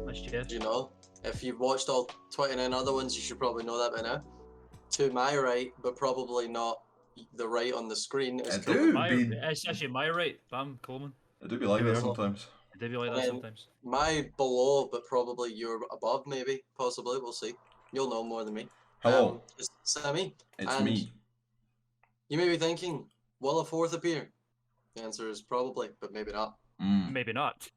That's Jeff. You know, if you've watched all 29 other ones, you should probably know that by now. To my right, but probably not the right on the screen, is Klman. It's actually my right. Bam, Klman. I do be like that sometimes. I do be like that sometimes. My below, but probably you're above, maybe, possibly. We'll see. You'll know more than me. Hello. It's Sammy. It's me. You may be thinking, will a fourth appear? The answer is probably, but maybe not. Maybe not.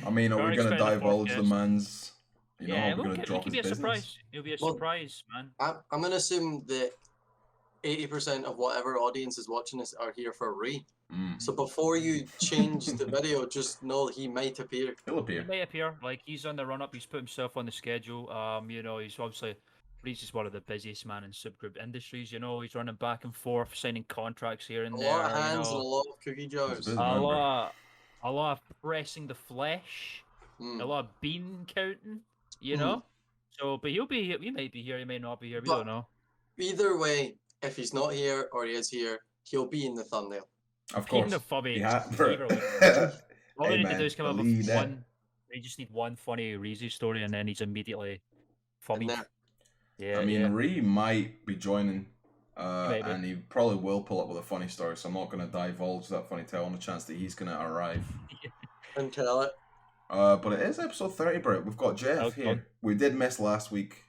I mean, are we going to divulge the man's... You know, yeah, are we going to drop his business? Surprise. It'll be a surprise, man. I'm going to assume that 80% of whatever audience is watching this are here for Ree. So before you change the video, just know he might appear. He'll appear. He may appear. Like, he's on the run-up. He's put himself on the schedule. You know, he's obviously... Ree's is one of the busiest man in Soop Groop industries. You know, he's running back and forth, signing contracts here and there. A lot of hands and a lot of cookie jars. A lot of pressing the flesh. A lot of bean counting. You know. So, but he might be here. He may not be here. We don't know. Either way, if he's not here or he is here, he'll be in the thumbnail. Of course. In the funny. All we need to do is come up with one. We just need one funny reezy story, and then he's immediately funny. Yeah, I mean, Ree might be joining, and he probably will pull up with a funny story, so I'm not going to divulge that funny tale on the chance that he's going to arrive. And tell it. But it is episode 30, bro. We've got Jeff here. We did miss last week.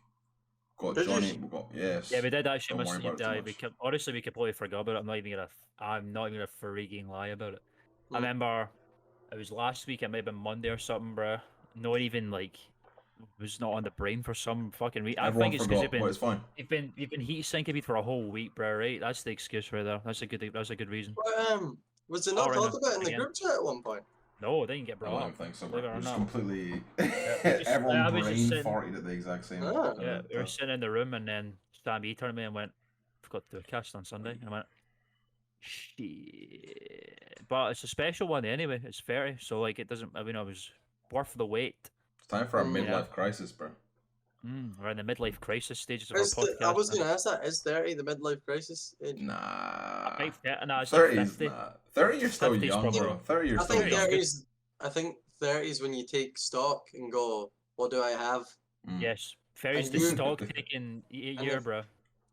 We've got Johnny. We've got, yes. Yeah, we did actually miss it. Honestly, we completely forgot about it. I'm not even gonna freaking lie about it. I remember it was last week. It might have been Monday or something, bro. Not even like... was not on the brain for some fucking reason. I think it's because you've been heat sinking me for a whole week, bro. Right? That's the excuse right there. That's a good reason. But, was it not talked about in the group chat at one point? No, they didn't get brought up. I don't think so. It was completely... Everyone brain farted at the exact same time. Yeah, we were sitting in the room and then Sammy turned to me and went, "Forgot to do a cast on Sunday." And I went, "Shit." But it's a special one anyway. It's 30, so like it doesn't... I mean, it was worth the wait. It's time for a midlife crisis, bro. We're in the midlife crisis stages of our podcast. I was going to ask that. Is 30 the midlife crisis age? Nah. Nah, it's 30 like 50. Nah. 30 you're still young, bro. 30 you're still young. I think 30 is when you take stock and go, what do I have? Yes. 30 is the stock taking year, bro.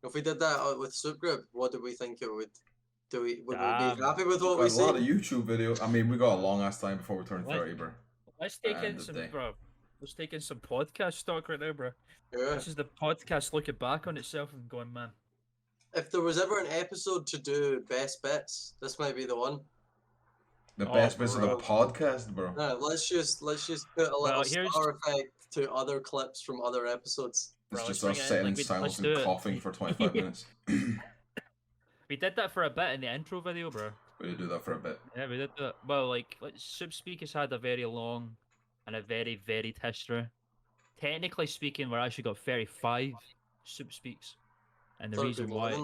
If we did that with Soop Groop, what do we think it would... Would we be happy with what we see? A lot of YouTube videos. I mean, we got a long ass time before we turn 30, bro. Let's take in some, bro. Let's take in some podcast stock right now, bro. Yeah. This is the podcast looking back on itself and going, man. If there was ever an episode to do best bets, this might be the one. The best bits of the podcast, bro. No, let's just put a little star effect to other clips from other episodes. It's just us sitting in silence and coughing for 25 minutes. We did that for a bit in the intro video, bro. We did do that for a bit. Yeah, we did that. Well, like SoopSpeek has had a very long and a very varied history. Technically speaking, we're actually got 35 SoopSpeeks, and the reason why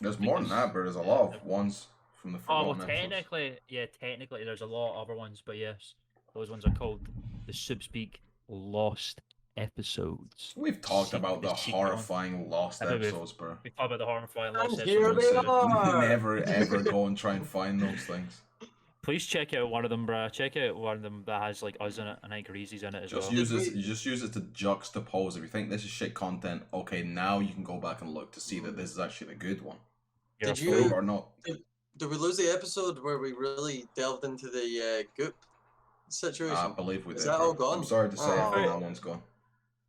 there's more than that, but there's a lot of ones from the well, technically there's a lot of other ones, but yes, those ones are called the SoopSpeek Lost Episodes. We've talked about the horrifying lost episodes, bro. We've talked about the horrifying lost episodes. Here they are. Never ever go and try and find those things. Please check out one of them, bro. Check out one of them that has like us in it and I think Reezy's in it as well. You just use it to juxtapose. If you think this is shit content, okay, now you can go back and look to see that this is actually the good one. Did you or not? Did we lose the episode where we really delved into the goop situation? I believe we did. Is that all gone? I'm sorry to say, I think that one's gone.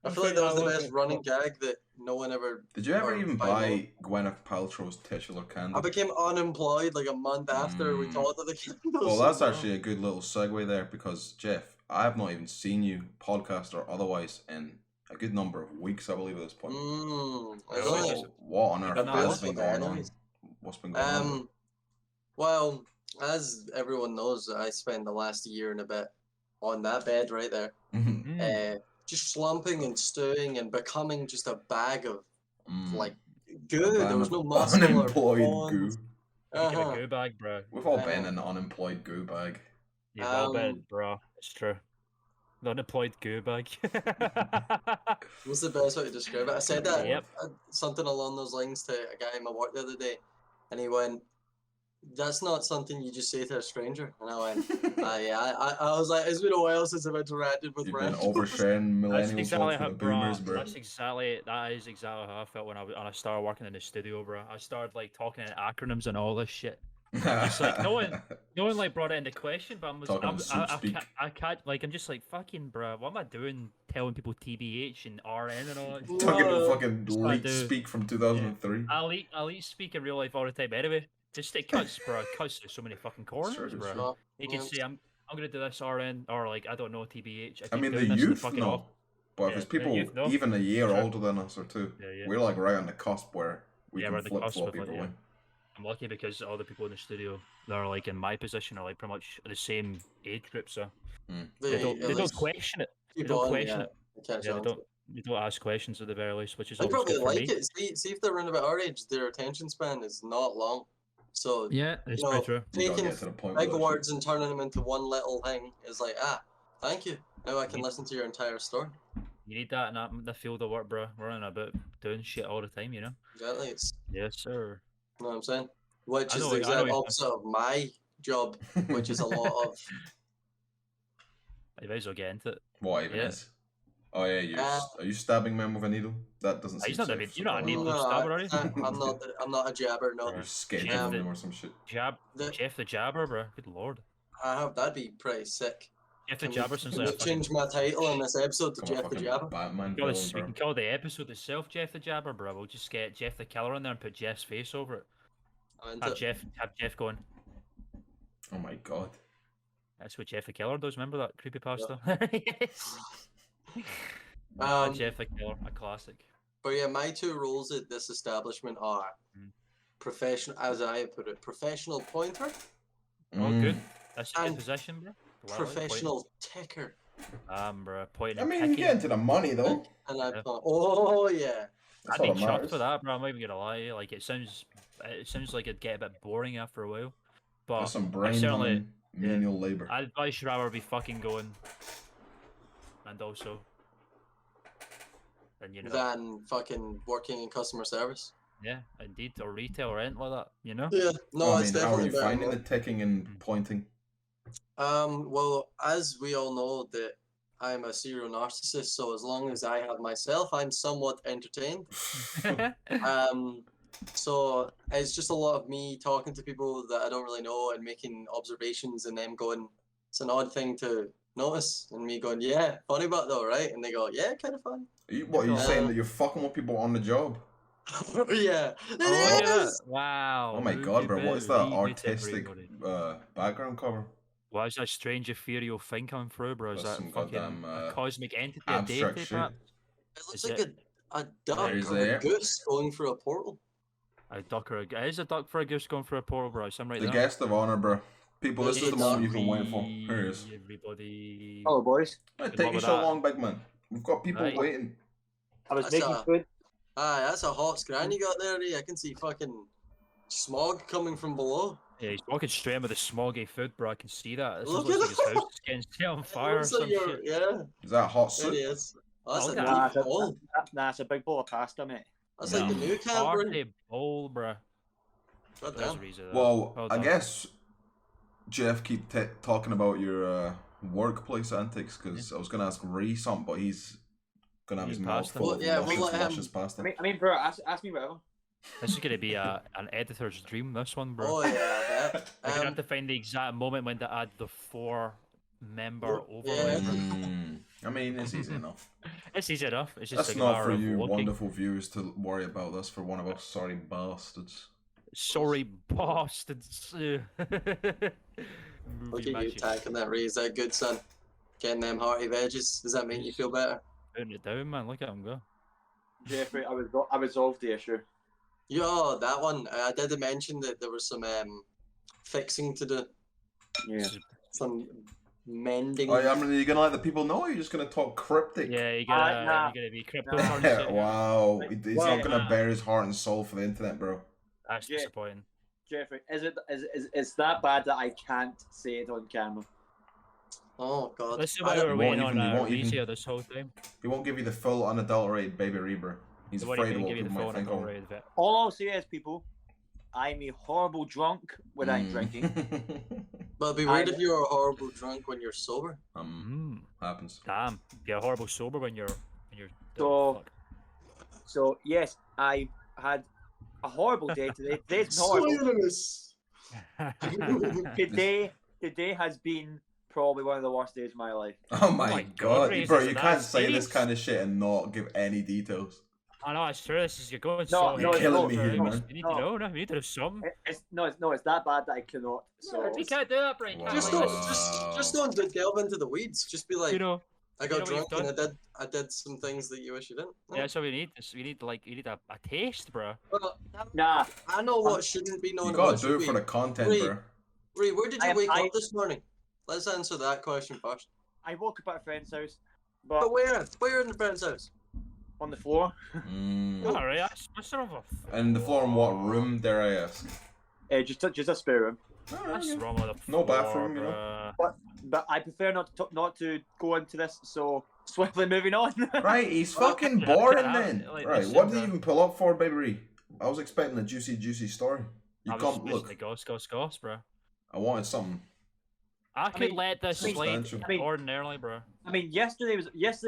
I feel like that was the best running gag that no one ever... Did you ever even buy Gwyneth Paltrow's titular candle? I became unemployed like a month after we talked of the candles. Well, that's actually a good little segue there because, Jeff, I have not even seen you, podcast or otherwise, in a good number of weeks, I believe, at this point. What on earth has been going on? What's been going on? Well, as everyone knows, I spent the last year and a bit on that bed right there. Just slumping and stewing and becoming just a bag of like goo. There was no muscle unemployed goo. A goo bag, bro. We've all been an unemployed goo bag. You've all been, bro. It's true. The unemployed goo bag. What's the best way to describe it? I said that something along those lines to a guy in my work the other day, and he went, that's not something you just say to a stranger. And I went, I was like, it's been a while since I've interacted with You've randos. been oversharing millennials exactly from how, the boomers, bro. bro. That is exactly how I felt when I started working in the studio, bro. I started like talking in acronyms and all this shit. Just like no one like brought it into question, but I can't like I'm just like fucking bro. What am I doing? Telling people TBH and RN and all that shit? Talking fucking That's what I late do. speak from 2003. I'll eat speak in real life all the time anyway. Just it cuts, bro. It cuts through so many fucking corners, bro. Sure. You can say I'm gonna do this RN or like I don't know TBH. I mean, the doing this in youth fucking know, but if it's people youth know. even a year Sure. older than us or two, Yeah. we're like right on the cusp where we we're can at the flip cusp flop of it, people in. I'm lucky because all the people in the studio that are like in my position are like pretty much the same age group, so they don't question it. They don't question it. They don't ask questions at the very least, which is always probably good for like me. it. See if they're around about our age, their attention span is not long. So yeah, it's pretty true. Taking big words and turning them into one little thing is like, thank you. Now I can listen to your entire story. You need that in the field of work, bro. We're on about doing shit all the time, you know. Exactly. Yes, sir. You know what I'm saying? Which is the exact opposite of my job, which is a lot of. You might as well get into it. What even is? Oh yeah, are you stabbing men with a needle? That doesn't seem safe. You're not a needle stabber, are you? I'm not a jabber, no. You're scheduling them or some shit. Jeff the Jabber, bro. Good lord. That'd be pretty sick. Jeff the Jabber sounds like change my title in this episode to Jeff the Jabber. Batman we can call the episode itself Jeff the Jabber, bro. We'll just get Jeff the Killer in there and put Jeff's face over it. Have Jeff going. Oh my god. That's what Jeff the Killer does. Remember that creepypasta? Jeff the Killer, a classic. But yeah, my two roles at this establishment are professional, as I put it, professional pointer. Oh, good. That's a good position, bro. Professional ticker. Bro, pointing. I mean, you get into the money though. And I'd I'd be chuffed for that, bro. I'm not even gonna lie. Like it sounds like it'd get a bit boring after a while. But that's some brain manual labor. I'd rather be fucking going, and also, than fucking working in customer service. Yeah, indeed, or retail or anything like that. You know. Yeah. No, it's definitely. How are you finding the ticking and pointing? Well, as we all know, that I'm a serial narcissist, so as long as I have myself, I'm somewhat entertained. So it's just a lot of me talking to people that I don't really know and making observations and them going, it's an odd thing to notice, and me going, yeah, funny but though, right? And they go, yeah, kind of funny. What are you saying, that you're fucking with people on the job? Yeah. Wow. Oh my god, bro, what is that artistic background cover? Why is that strange ethereal thing coming through, bro? Is that fucking a cosmic entity, a deity, perhaps? It looks like a duck or a goose going through a portal. A duck or a... Is a duck for a goose going through a portal, bro? I'm right there. The guest of honor, bro. People, this is the moment you've been waiting for. Here it is. Everybody... Hello, boys. It take you so long, big man. We've got people waiting. I was making food. That's a hot scran you got there, I can see fucking smog coming from below. Yeah, he's walking straight in with the smoggy food, bro. I can see that. This looks like his house is getting set on fire or some shit. Yeah. Is that hot soup? It is. That's a deep bowl. Nah, it's a big bowl of pasta, mate. That's like the new party bowl, bro. Well, I guess Jeff keep talking about your workplace antics, because I was gonna ask Ree something, but he's gonna have his mouth full of luscious pasta. I mean, bro, ask me whatever. This is gonna be an editor's dream. This one, bro. Oh yeah, We're gonna have to find the exact moment when to add the 4-member overlay. I mean, it's easy enough. It's easy enough. It's just that's not for you wonderful viewers to worry about. That's for one of us sorry bastards. Sorry bastards. Look at you attacking that Ray. Is that good, son? Getting them hearty veggies. Does that make you feel better? Putting it down, man. Look at him go. Jeffrey, I resolved the issue. Yeah, that one. I did mention that there was some fixing to do. Yeah. Some mending. Oh, yeah, I mean, are you gonna let the people know? Or are you just gonna talk cryptic? Yeah, you're gonna be cryptic. Wow, he's not gonna bare his heart and soul for the internet, bro. That's disappointing. Jeffrey, is that bad that I can't say it on camera? Oh god. This is why we're waiting on reezy this whole time. He won't give you the full unadulterated baby Reaper. He's afraid of what people might think of him. All I'll say is, people, I'm a horrible drunk when I'm drinking. But it'd be weird if you're a horrible drunk when you're sober. Happens. Damn, you're a horrible sober when you're So yes, I had a horrible day today. Today's horrible. Today has been probably one of the worst days of my life. Oh my god, bro! You can't say this kind of shit and not give any details. I know, it's true. You're going you're killing me here, man. You need to know. You need to have some. It's that bad that I cannot. So you can't do that, Brian. Wow. Just don't delve into the weeds. Just be like, I got drunk and I did some things that you wish you didn't. Yeah, so we need a taste, bro. Well, nah, I know what shouldn't be known. You gotta do it for the content, bro. Ree, where did you wake up this morning? Let's answer that question first. I woke up at a friend's house, but where? Where in the friend's house? On the floor. Alright, that's sort of a... And the floor in what room, dare I ask? Just a spare room. That's wrong with the No floor, bathroom, you know. But I prefer not to go into this, so swiftly moving on. Right, he's fucking boring then. Right, what did he even pull up for, baby Ree? I was expecting a juicy story. You come, look. Goss, bro. I wanted something. I could let this slide ordinarily, bro. I mean, yesterday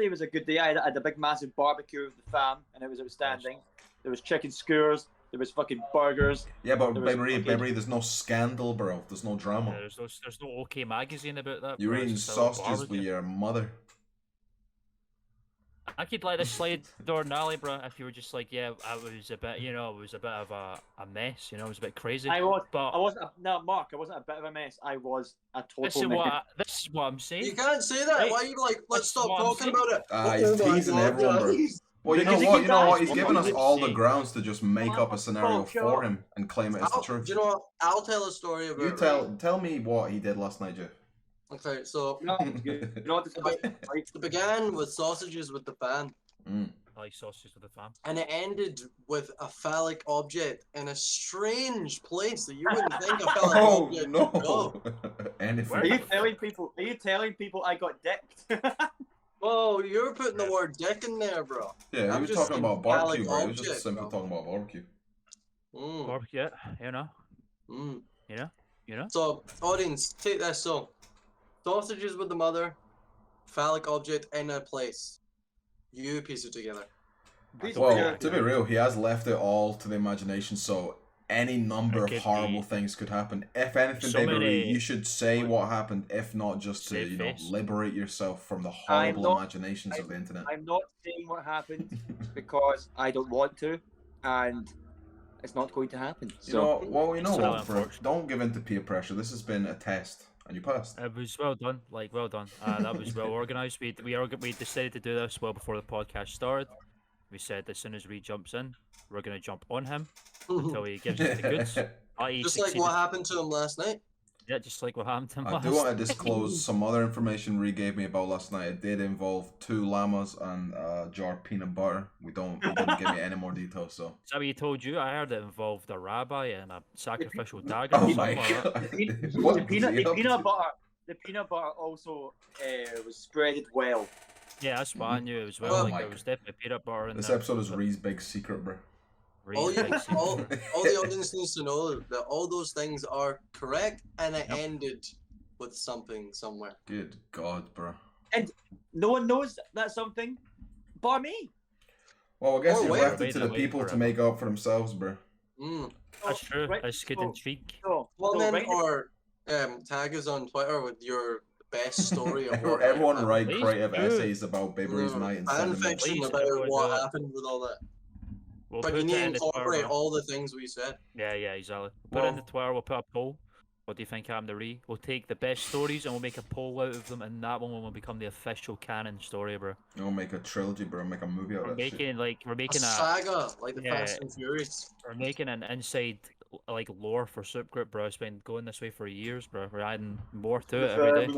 was a good day. I had a big massive barbecue with the fam, and it was outstanding. There was chicken skewers. There was fucking burgers. Yeah, but baby Ree, there's no scandal, bro. There's no drama. Yeah, there's no OK magazine about that. You're eating sausages with your mother. I could let this slide ordinarily, bro. If you were just like, yeah, I was a bit, it was a bit of a mess. It was a bit crazy. I wasn't a bit of a mess. I was a total mess. This is what I'm saying. You can't say that. Right? Why are you like, let's stop talking about it? He's teasing everyone, bro. Well, you know what? He's given us all the grounds to just make up a scenario for him and claim it as the truth. You know what? I'll tell a story about You tell me what he did last night, Jeff. Okay, so it began with sausages with the fam. I like sausages with the fam. And it ended with a phallic object in a strange place that you wouldn't think a phallic object would go. Are you telling people I got dicked? Whoa, you're putting the word dick in there, bro. Yeah, he was talking about barbecue, bro. He was just simply talking about barbecue. Barbecue, you know. So, audience, take this. So, sausages with the mother, phallic object in a place. You piece it together. Well, to be real, he has left it all to the imagination, so any number of horrible things could happen. If anything, baby, you should say what happened, if not just to, liberate yourself from the horrible imaginations of the internet. I'm not saying what happened because I don't want to, and it's not going to happen. So, you know what, bro? Don't give in to peer pressure. This has been a test, and you passed. It was well done, well done. That was well organised. We decided to do this well before the podcast started. We said as soon as Reed jumps in, we're going to jump on him until he gives us the goods. Just like what happened to him last night? Yeah, just like what happened to him I do want to disclose some other information Reed gave me about last night. It did involve 2 llamas and a jar of peanut butter. He didn't give me any more details, so. Is that what he told you? I heard it involved a rabbi and a sacrificial dagger. Oh my god. The peanut butter also was spreaded well. Yeah, that's what I knew as well. There was definitely peanut butter in this there. episode is Ree's big secret, bro. All the audience needs to know that all those things are correct, and it ended with something somewhere. Good God, bro. And no one knows that something, bar me. Well, I guess you left it to the people to make up for themselves, bro. That's true. That's good intrigue. Or tag us on Twitter with your best story of what everyone write creative essays about Baby Ruth's night and fan fiction about what happened with all that. But you need to incorporate all the things we said. Yeah, exactly. Put it in the Twitter, we'll put a poll. What do you think happened to Ree? We'll take the best stories and we'll make a poll out of them, and that one will become the official canon story, bro. We'll make a trilogy, bro. Make a movie out of that shit. We're making a saga, like the Fast and Furious. We're making an inside lore for Soop Groop, bro. It's been going this way for years, bro. We're adding more to it every day.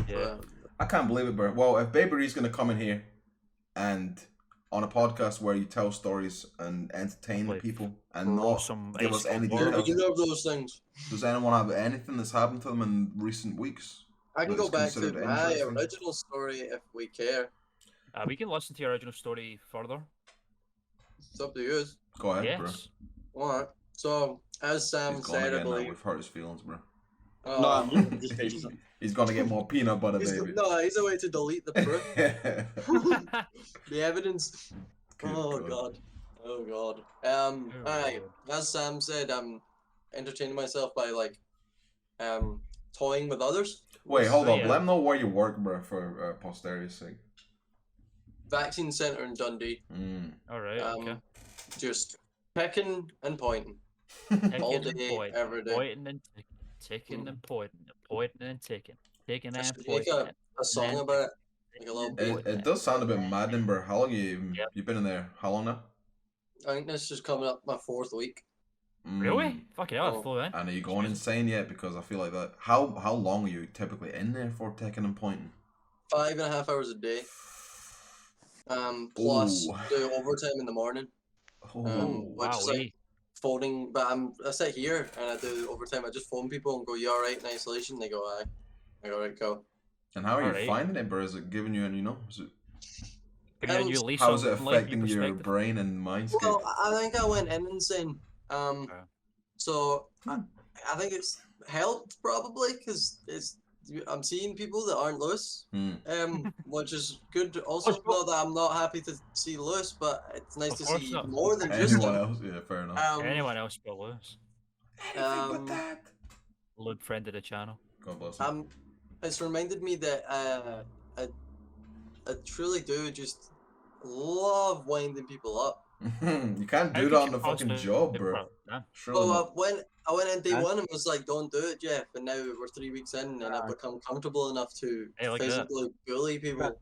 Yeah. I can't believe it, bro. Well, if Baby Ree's gonna come in here and on a podcast where you tell stories and entertain the people and not give us any details. You love those things. Does anyone have anything that's happened to them in recent weeks? I can go back to my original story if we care. We can listen to your original story further. It's up to you. Go ahead, bro. Alright. So, as Sam He's gonna said, I get now. believe. We've hurt his feelings, bro. No, I'm just He's gonna get more peanut butter, baby. He's a way to delete the proof. The evidence. Good God. Oh god. Alright. As Sam said, I'm entertaining myself by like toying with others. Wait, hold up. Let him know where you work, bro, for posterity's sake. Vaccine centre in Dundee. Alright, okay. Just picking and pointing. All day, every day. Pointing and ticking and pointing and ticking. Ticking and Make pointing. a song about it. Like a little it does sound a bit maddening, bro. How long you been in there? How long now? I think this is coming up my 4th week. Really? Fucking hell, I flew in. And are you going insane yet? Because I feel like that. How long are you typically in there for ticking and pointing? 5.5 hours a day. Plus do overtime in the morning. Which is like phoning, but I sit here and I do overtime. I just phone people and go, "You alright in isolation?" They go, "Aye." I go, "Right, go." And how are you finding it, bro? Is it giving you any, is it... How is it affecting your brain and Mindscape? Well, I think I went in insane. So I think it's helped probably because I'm seeing people that aren't Lewis, which is good. Also, not that I'm not happy to see Lewis, but it's nice to see more than just anyone else. Yeah, fair enough. Anyone else but Lewis. Anything but that. Luke, friend of the channel. God bless him. It's reminded me that I truly do just love winding people up. You can't do that on the fucking job, bro. Well, I went in day one and was like, "Don't do it, Jeff." And now we're 3 weeks in, and I've become comfortable enough to physically bully people.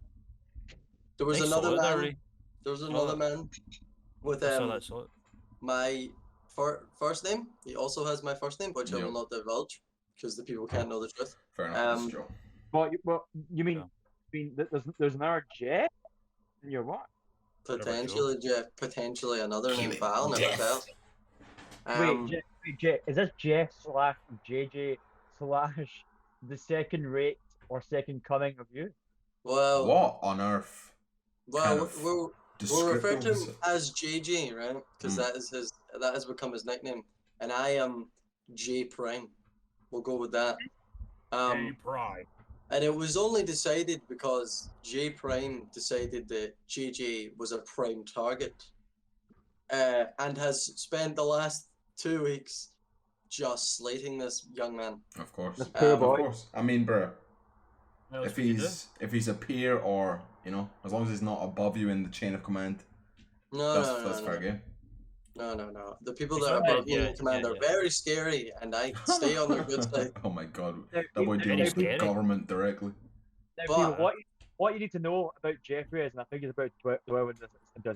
There was another man. There was another man with my first name. He also has my first name, which I will not divulge because the people can't know the truth. Fair enough. What you mean? There's another Jeff in your what? Potentially Jeff. Potentially another name, but I'll never tell. Wait, Jeff, is this Jeff / JJ / the second rate or second coming of you? Well, what on earth? Well, we'll refer to him as JJ, right? Because that has become his nickname, and I am J Prime. We'll go with that. J Prime. And it was only decided because J Prime decided that JJ was a prime target, and has spent the last 2 weeks just slating this young man. Of course. Of course. I mean, bro, if he's a peer or, as long as he's not above you in the chain of command, that's fair game. No. The people that are above me in the command are very scary, and I stay on their good side. Oh my god, that boy deals with government directly. But what you need to know about Jeffrey is, and I think it's about 12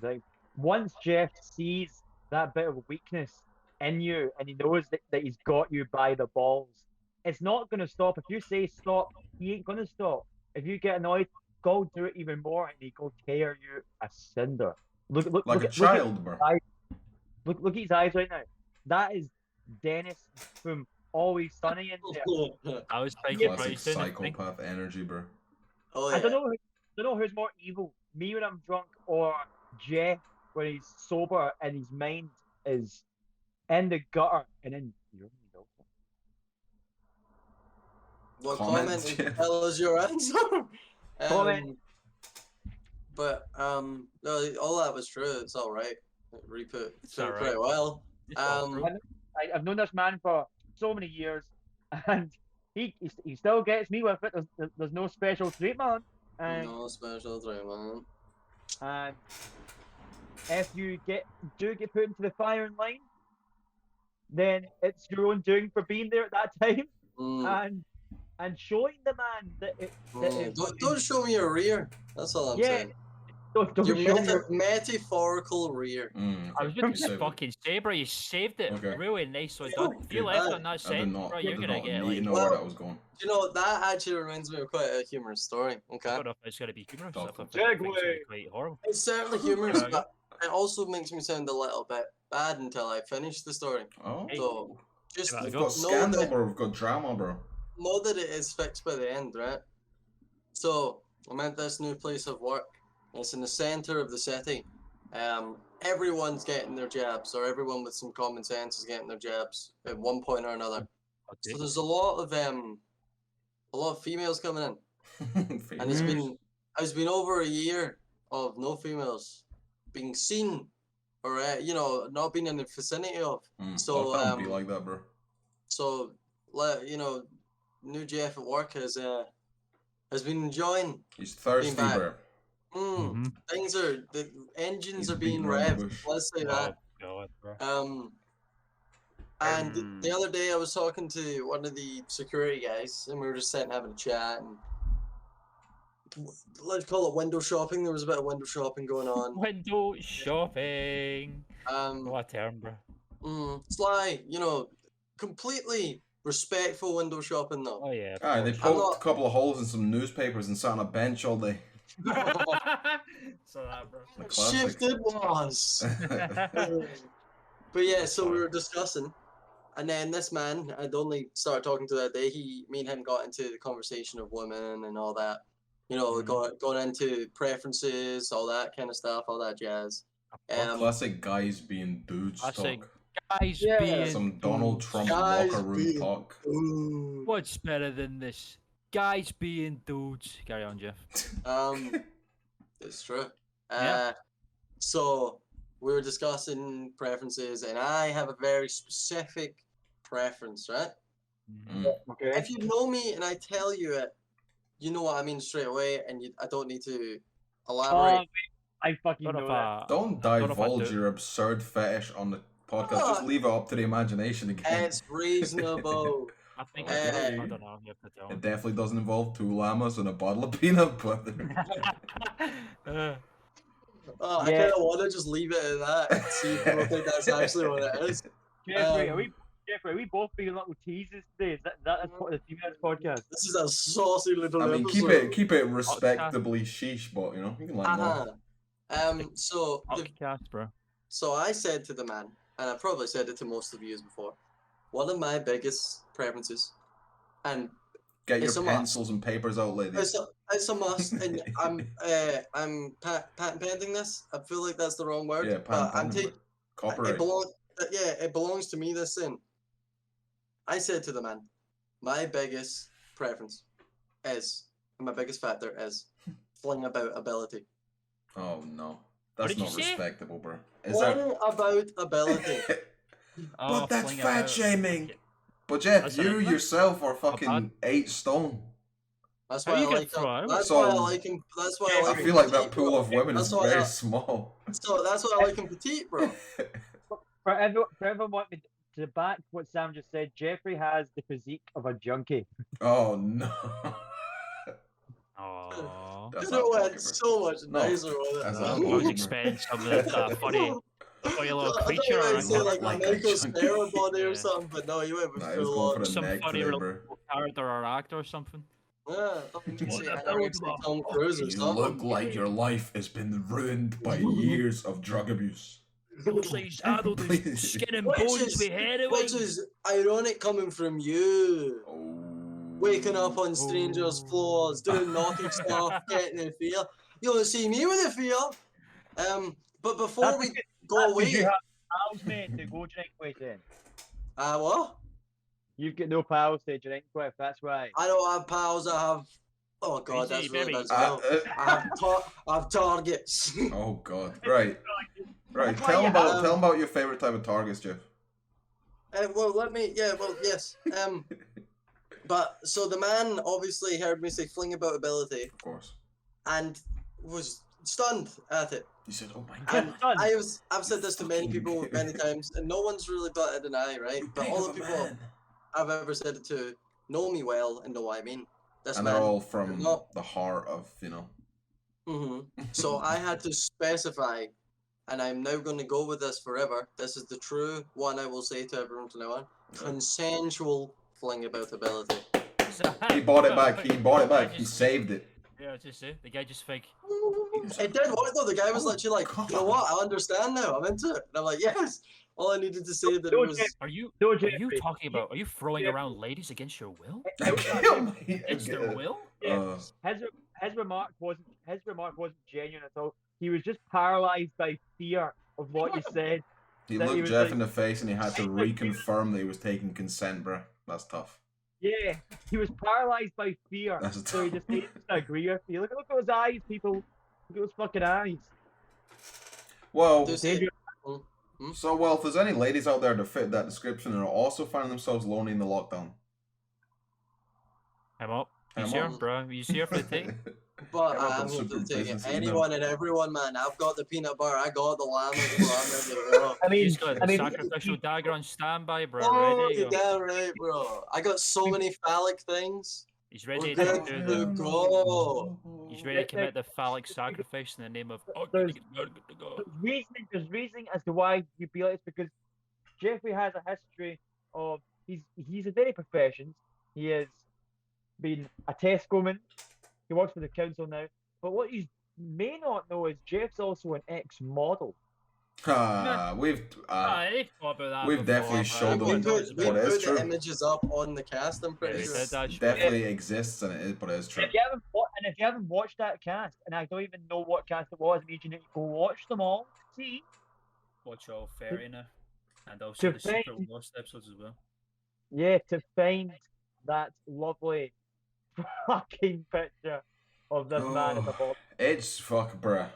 in once Jeff sees that bit of weakness in you, and he knows that he's got you by the balls, it's not going to stop. If you say stop, he ain't going to stop. If you get annoyed, go do it even more, and he go tear you a cinder. Look like a child, bro. Look at his eyes right now. That is Dennis from Always Sunny in there. I was thinking classic psychopath energy, bro. Oh, yeah. I don't know who's more evil, me when I'm drunk or Jeff when he's sober and his mind is in the gutter and in your Well, comment and tell us your answer. But no, all that was true. It's all right. Re-put pretty well. I've known this man for so many years, and he still gets me with it. There's no special treatment. No special treatment. And if you do get put into the firing line, then it's your own doing for being there at that time, and showing the man that don't show me your rear. That's all I'm saying. Your metaphorical rear. I was going to fucking say, bro, you saved it really nice. So if you left on that sentence, bro, you're going to get like... where that was going. That actually reminds me of quite a humorous story. Okay. I don't know if it's going to be humorous. Quite horrible. It's certainly humorous, but it also makes me sound a little bit bad until I finish the story. Oh. So just we've got scandal, bro. We've got drama, bro. Know that it is fixed by the end, right? So I'm at this new place of work. It's in the center of the city, everyone's getting their jabs, or everyone with some common sense is getting their jabs at one point or another. So there's a lot of females coming in, and it's been over a year of no females being seen, or not being in the vicinity of. So don't be like that, bro. So new Jeff at work has been enjoying. He's thirsty, bro. The engines are being revved. Let's say that. God, bro. And the other day I was talking to one of the security guys, and we were just sitting having a chat, and let's call it window shopping. There was a bit of window shopping going on. Window shopping. What a term, bro. It's like, completely respectful window shopping though. Oh yeah. They poked a couple of holes in some newspapers and sat on a bench all day. So that, bro. Shifted was. But yeah, so we were discussing, and then this man, I'd only started talking to that day. Me and him got into the conversation of women and all that. Going into preferences, all that kind of stuff, all that jazz. Classic guys being dudes talk. Guys being some Donald Trump locker room talk. What's better than this? Guys being dudes. Carry on, Jeff. It's true. Yeah. So we were discussing preferences, and I have a very specific preference, right? Okay. If you know me and I tell you it, you know what I mean straight away, and I don't need to elaborate. I fucking know that. Don't divulge your absurd fetish on the podcast. Just leave it up to the imagination again. It's reasonable. I think I don't know. You have to tell it definitely doesn't involve 2 llamas and a bottle of peanut butter. I kind of want to just leave it at that and see if people think that's actually what it is. Jeffrey, are we both being little teases today? Is that part of the females podcast? This is a saucy little episode. I mean, keep it respectably sheesh, but you can let So I said to the man, and I probably said it to most of you before, one of my biggest preferences, and get your pencils and papers out, ladies. It's a must, and I'm patent pending this. I feel like that's the wrong word. Yeah, patent copyright. It belongs to me. This thing. I said to the man, my biggest preference is, and my biggest factor is, fling about ability. Oh no, that's not respectable, bro. Fling about ability. But that's fat shaming. But Jeff, you yourself are fucking 8 stone. That's why I like him. That's why I like him. That's why I like him. I feel like that pool of women is very small. So that's why I like him petite, bro. For everyone wanting to back what Sam just said, Jeffrey has the physique of a junkie. Oh no. Oh. You know what? It's so much nicer with it. I was expecting some of that funny little creature. I thought you were like a Michael Cera body or something, but no, you went with full on. Some funny little character or actor or something. Yeah, Tom Cruise or you something. look like your life has been ruined by years of drug abuse. Looks like he's addled his skin and bones with heroin. Which is ironic coming from you. Waking up on strangers' floors, doing naughty stuff, getting in fear. You don't see me with a fear. But before we go away, you have pals, mate, to go drink with then. What? You've got no pals to drink with. That's why. I don't have pals. I have. Oh god, that's really bad. I have targets. Oh god. Right. Tell them about your favorite type of targets, Jeff. Yes. But so the man obviously heard me say fling about ability. Of course. And was stunned at it. He said, "Oh my god." And I've said this to many people many times, and no one's really batted an eye, right? But all the people I've ever said it to know me well and know what I mean. And they're all from the heart of, So I had to specify, and I'm now going to go with this forever. This is the true one I will say to everyone from now on. Consensual fling about ability. He bought it back. He saved it. Yeah, just the guy just like. It did work though. The guy was literally like, you know what? I understand now. I'm into it. And I'm like, yes. All I needed to say that it was. Are you talking about? Are you throwing around ladies against your will? Against their will? Yeah. His remark wasn't genuine at all. he was just paralyzed by fear of what you said. He looked Jeff in the face and he had to reconfirm that he was taking consent, bro. That's tough. Yeah, he was paralyzed by fear. So he just needed to agree with you. Look at those eyes, people. Look at those fucking eyes. Well, so well, if there's any ladies out there that fit that description and are also finding themselves lonely in the lockdown, I'm up. He's here, bro. He's here for the take. But I'm here to take it. Anyone and everyone, man. I've got the peanut butter. I got the llama. He's got the sacrificial dagger on standby, bro. Oh, ready you're damn right, bro. I got so many phallic things. He's ready to go. He's ready to commit the phallic sacrifice in the name of. There's reasoning as to why you feel it's because Jeffrey has a history of he's a dairy profession. He has been a Tescoman. He works for the council now. But what you may not know is Jeff's also an ex-model. We've definitely showed them. We put the images up on the cast. I'm pretty sure it definitely exists, and it is, but it is true. If you haven't watched that cast, and I don't even know what cast it was, I need you to go watch them all. See, watch all Fairy now, and also the Secret Lost episodes as well. Yeah, to find that lovely fucking picture of this man at the bottom. It's bruh.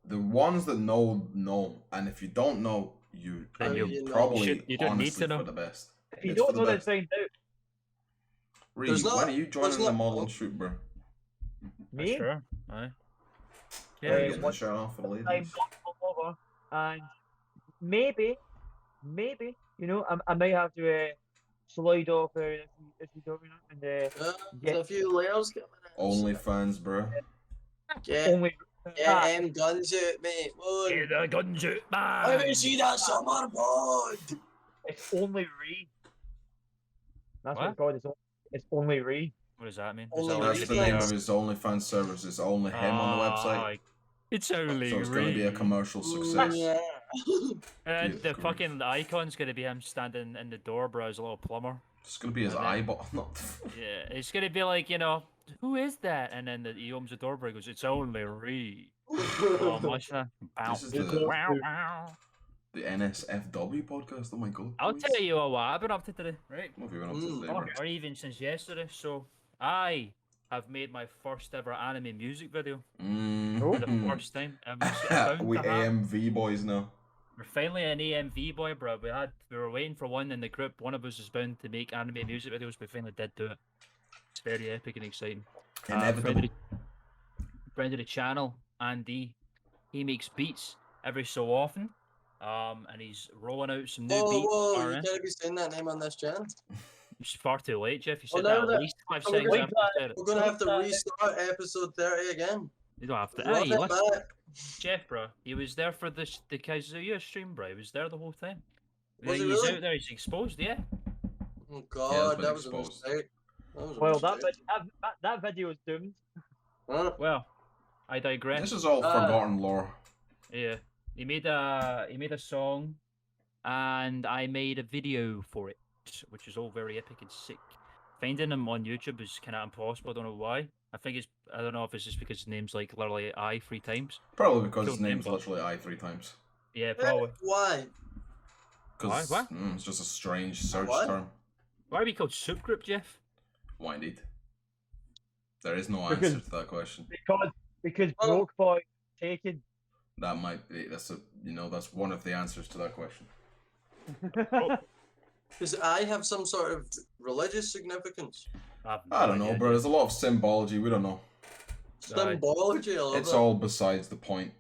The ones that know, and if you don't know, you probably you don't need to know. For the best. If you don't know, then find out. Reed, when are you joining the modeling shoot, bro? Me? Sure. Aye. Yeah, you get the shirt off for the ladies. I'm over, and maybe, you know, I might have to slide off if you don't, you know, and get a few layers coming in. OnlyFans, bro. Yeah, guns out, mate. Get the guns out, man. Let me see that summer bod. It's only Reed. That's what God is. It's only Reed. What does that mean? That's the name of his OnlyFans service. It's only him on the website. It's only so it's going to be a commercial success. Yeah. And the fucking icon's going to be him standing in the door, bro, as a little plumber. It's going to be his eyeball. Yeah, it's going to be like, you know, who is that? And then he opens the door, bro, he goes, it's only Reed. Watch that. The NSFW podcast. Oh my god. I'll tell you what I've been up to today, right? What have you been up to today, or even since yesterday. So I have made my first ever anime music video for the first time. We AMV boys now. We're finally an AMV boy, bro. We were waiting for one in the group. One of us is bound to make anime music videos. We finally did do it. It's very epic and exciting. Inevitable. Friend of the channel, Andy. He makes beats every so often. And he's rolling out some new beats. Whoa, you can't be saying that name on this channel. It's far too late, Jeff. You said that at least 5 seconds after I said it. We're going to have to restart episode 30 again. You don't have to. Hey, listen. Jeff, bro, he was there for the Kazuya stream, bro. He was there the whole time. Was he he's really? out there, he's exposed, yeah. Oh god, that was a mistake. That video is doomed. Huh? Well, I digress. This is all forgotten lore. Yeah. He made a song and I made a video for it, which is all very epic and sick. Finding him on YouTube is kind of impossible. I don't know why. I don't know if it's just because his name's like literally I 3 times. Probably because his name's literally I 3 times. Yeah, probably. Why? Because it's just a strange search term. Why are we called Soop Groop, Jeff? Why indeed? There is no answer to that question. Because Broke Boy taken. That might be. That's one of the answers to that question. Does I have some sort of religious significance? I don't know, bro. There's a lot of symbology. We don't know. Symbology? It's all besides the point.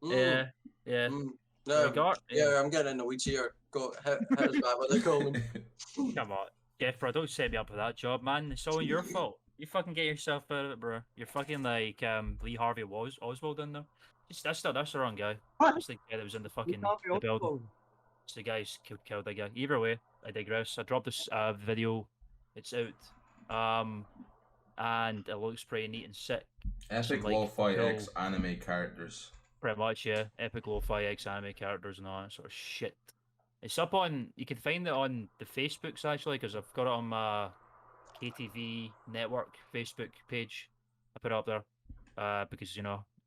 Yeah. No, I'm getting in the weeds here. Go, hit us back with the Klman. Come on, Jeff, bro. Don't set me up for that job, man. It's all your fault. You fucking get yourself out of it, bro. You're fucking like Lee Harvey Oswald in there. That's the wrong guy. That's the guy that was in the fucking the building. It's the guy who killed that guy. Either way, I digress. I dropped this video. It's out. And it looks pretty neat and sick. Epic lo-fi X anime characters. Pretty much, yeah. Epic lo-fi X anime characters and all that sort of shit. It's up on. You can find it on the Facebooks actually, because I've got it on my KTV network Facebook page. I put it up there because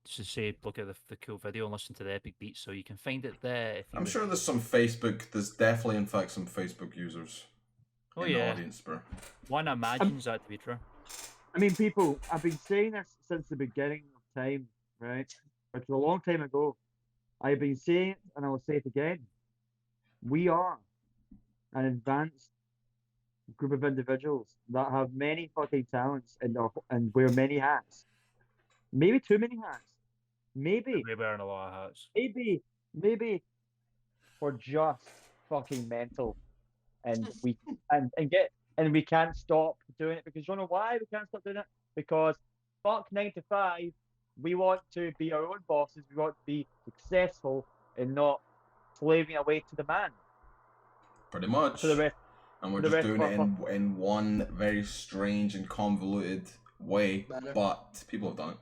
to say, look at the cool video and listen to the epic beats. So you can find it there. If you I'm sure there's some Facebook. There's definitely, in fact, some Facebook users in the audience, bro. One imagines that to be true. I mean, people, I've been saying this since the beginning of time, right? Which was a long time ago. I've been saying it, and I will say it again. We are an advanced group of individuals that have many fucking talents and wear many hats. Maybe too many hats. Maybe. We're wearing a lot of hats. Maybe we're just fucking mental, and we can't stop doing it because you know why we can't stop doing it? Because fuck 9 to 5. We want to be our own bosses. We want to be successful and not slaving away to the man. Pretty much. For the rest, and we're just doing it in one very strange and convoluted way, but people have done it.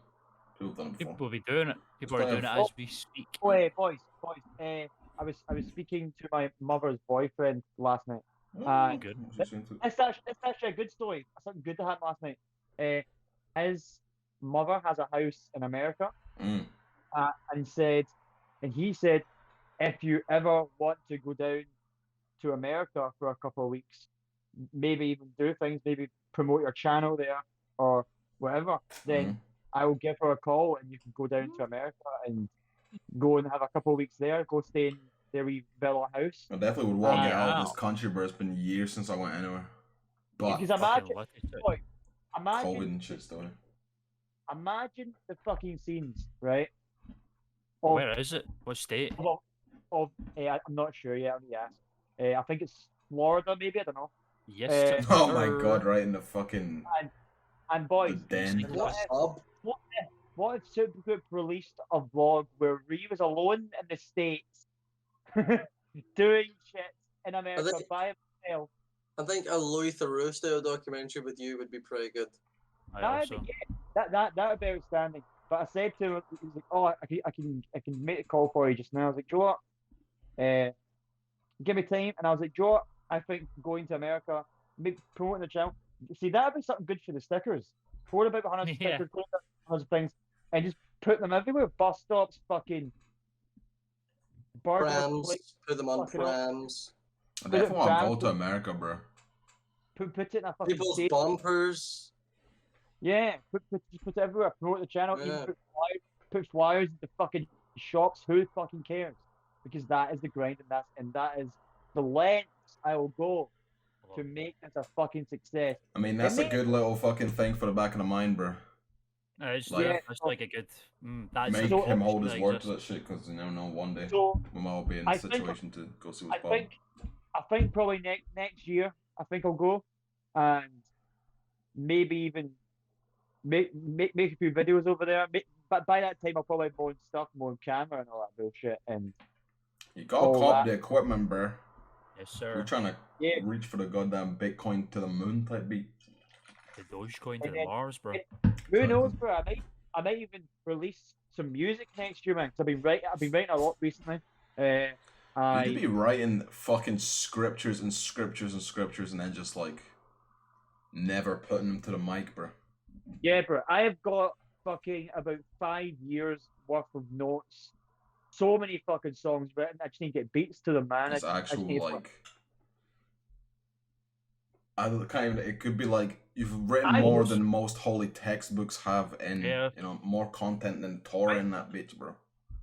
People have done it before. People will be doing it. People are doing it as we speak. Boys. I was speaking to my mother's boyfriend last night. Good. It's actually a good story. Something good that happened last night. His mother has a house in America, and he said, if you ever want to go down to America for a couple of weeks, maybe even do things, maybe promote your channel there or whatever, then I will give her a call and you can go down to America and go and have a couple of weeks there, go stay in their wee villa house. I definitely would want to get out of this country, but it's been years since I went anywhere. But because imagine COVID and shit still. Imagine the fucking scenes, right? Where is it? What state? I'm not sure yet. Let me ask. I think it's Florida, maybe. I don't know. Yes. Oh my god! Right in the fucking. And boys, the den. What if Soop Groop released a vlog where Ree was alone in the States, doing shit in America by himself? I think a Louis Theroux style documentary with you would be pretty good. That would be outstanding. But I said to him, he was like, "Oh, I can make a call for you just now." I was like, "Joe, give me time." And I was like, "Joe, I think going to America, promoting the channel. See, that'd be something good for the stickers. Pour about 100 stickers, 100 things, and just put them everywhere. Bus stops, fucking prams, put them on prams. I definitely want to go to America, bro. Put it in a fucking people's bumpers. Yeah, put it everywhere. Promote the channel. Yeah. Even put flyers in the fucking shops. Who fucking cares? Because that is the grind, and that is the lengths I will go to make this a fucking success. I mean, that's a good little fucking thing for the back of the mind, bro. It's like a good. Make him hold his word to that shit, because you never know, one day we might all be in a situation to go see what's popping. I think probably next year, I think I'll go, and maybe even make a few videos over there. But by that time, I'll probably have more stuff, more camera and all that bullshit. And you gotta cop the equipment, bro. Yes, sir. We're trying to reach for the goddamn Bitcoin to the moon type beat. The Dogecoin to the Mars, bro. Who knows, bro? I might even release some music next year, man. Cause I've been writing a lot recently. You'd be writing fucking scriptures and scriptures and scriptures, and then just like never putting them to the mic, bro. Yeah, bro. I have got fucking about 5 years worth of notes. So many fucking songs written. I just need to get beats to them, man. It's actual like. I can't even. It could be like you've written more than most holy textbooks have, and you know more content than Torah in that bitch, bro.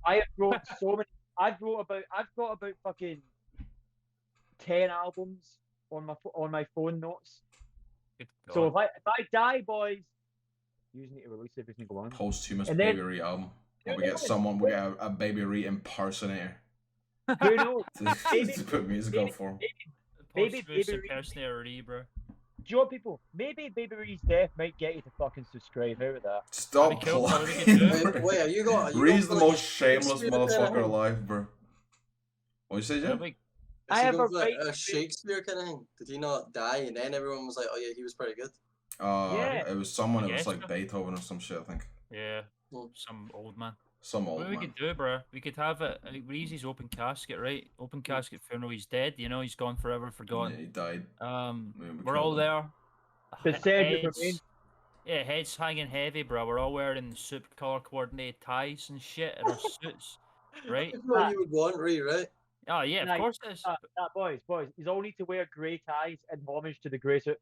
I have wrote so many. I've got about fucking 10 albums on my phone notes. So if I die, boys, you just need to release every single one. Posthumous Baby Ree album. Or we get a Baby Ree impersonator. Who knows? to put music out for him. Baby impersonator Ree, bro. Joe, people, maybe Baby Ree's death might get you to fucking subscribe. How about that? Stop playing. Wait, are you got Ree's the most shameless motherfucker alive, bro. What did you say, Jeff? I have a Shakespeare kind of thing. Did he not die? And then everyone was like, "Oh yeah, he was pretty good." It was someone. It was like Beethoven or some shit, I think. Yeah, some old man. Some old man. We could do, bro. We could have it. Reezy's open casket, right? Open casket funeral. He's dead. You know, he's gone forever, forgotten. Yeah, he died. We're all there. The Yeah, heads hanging heavy, bro. We're all wearing Soop color coordinated ties and shit in our suits, right? That's what you would want, right? Oh yeah, of course it is. Boys, you all need to wear grey ties in homage to the grey suit.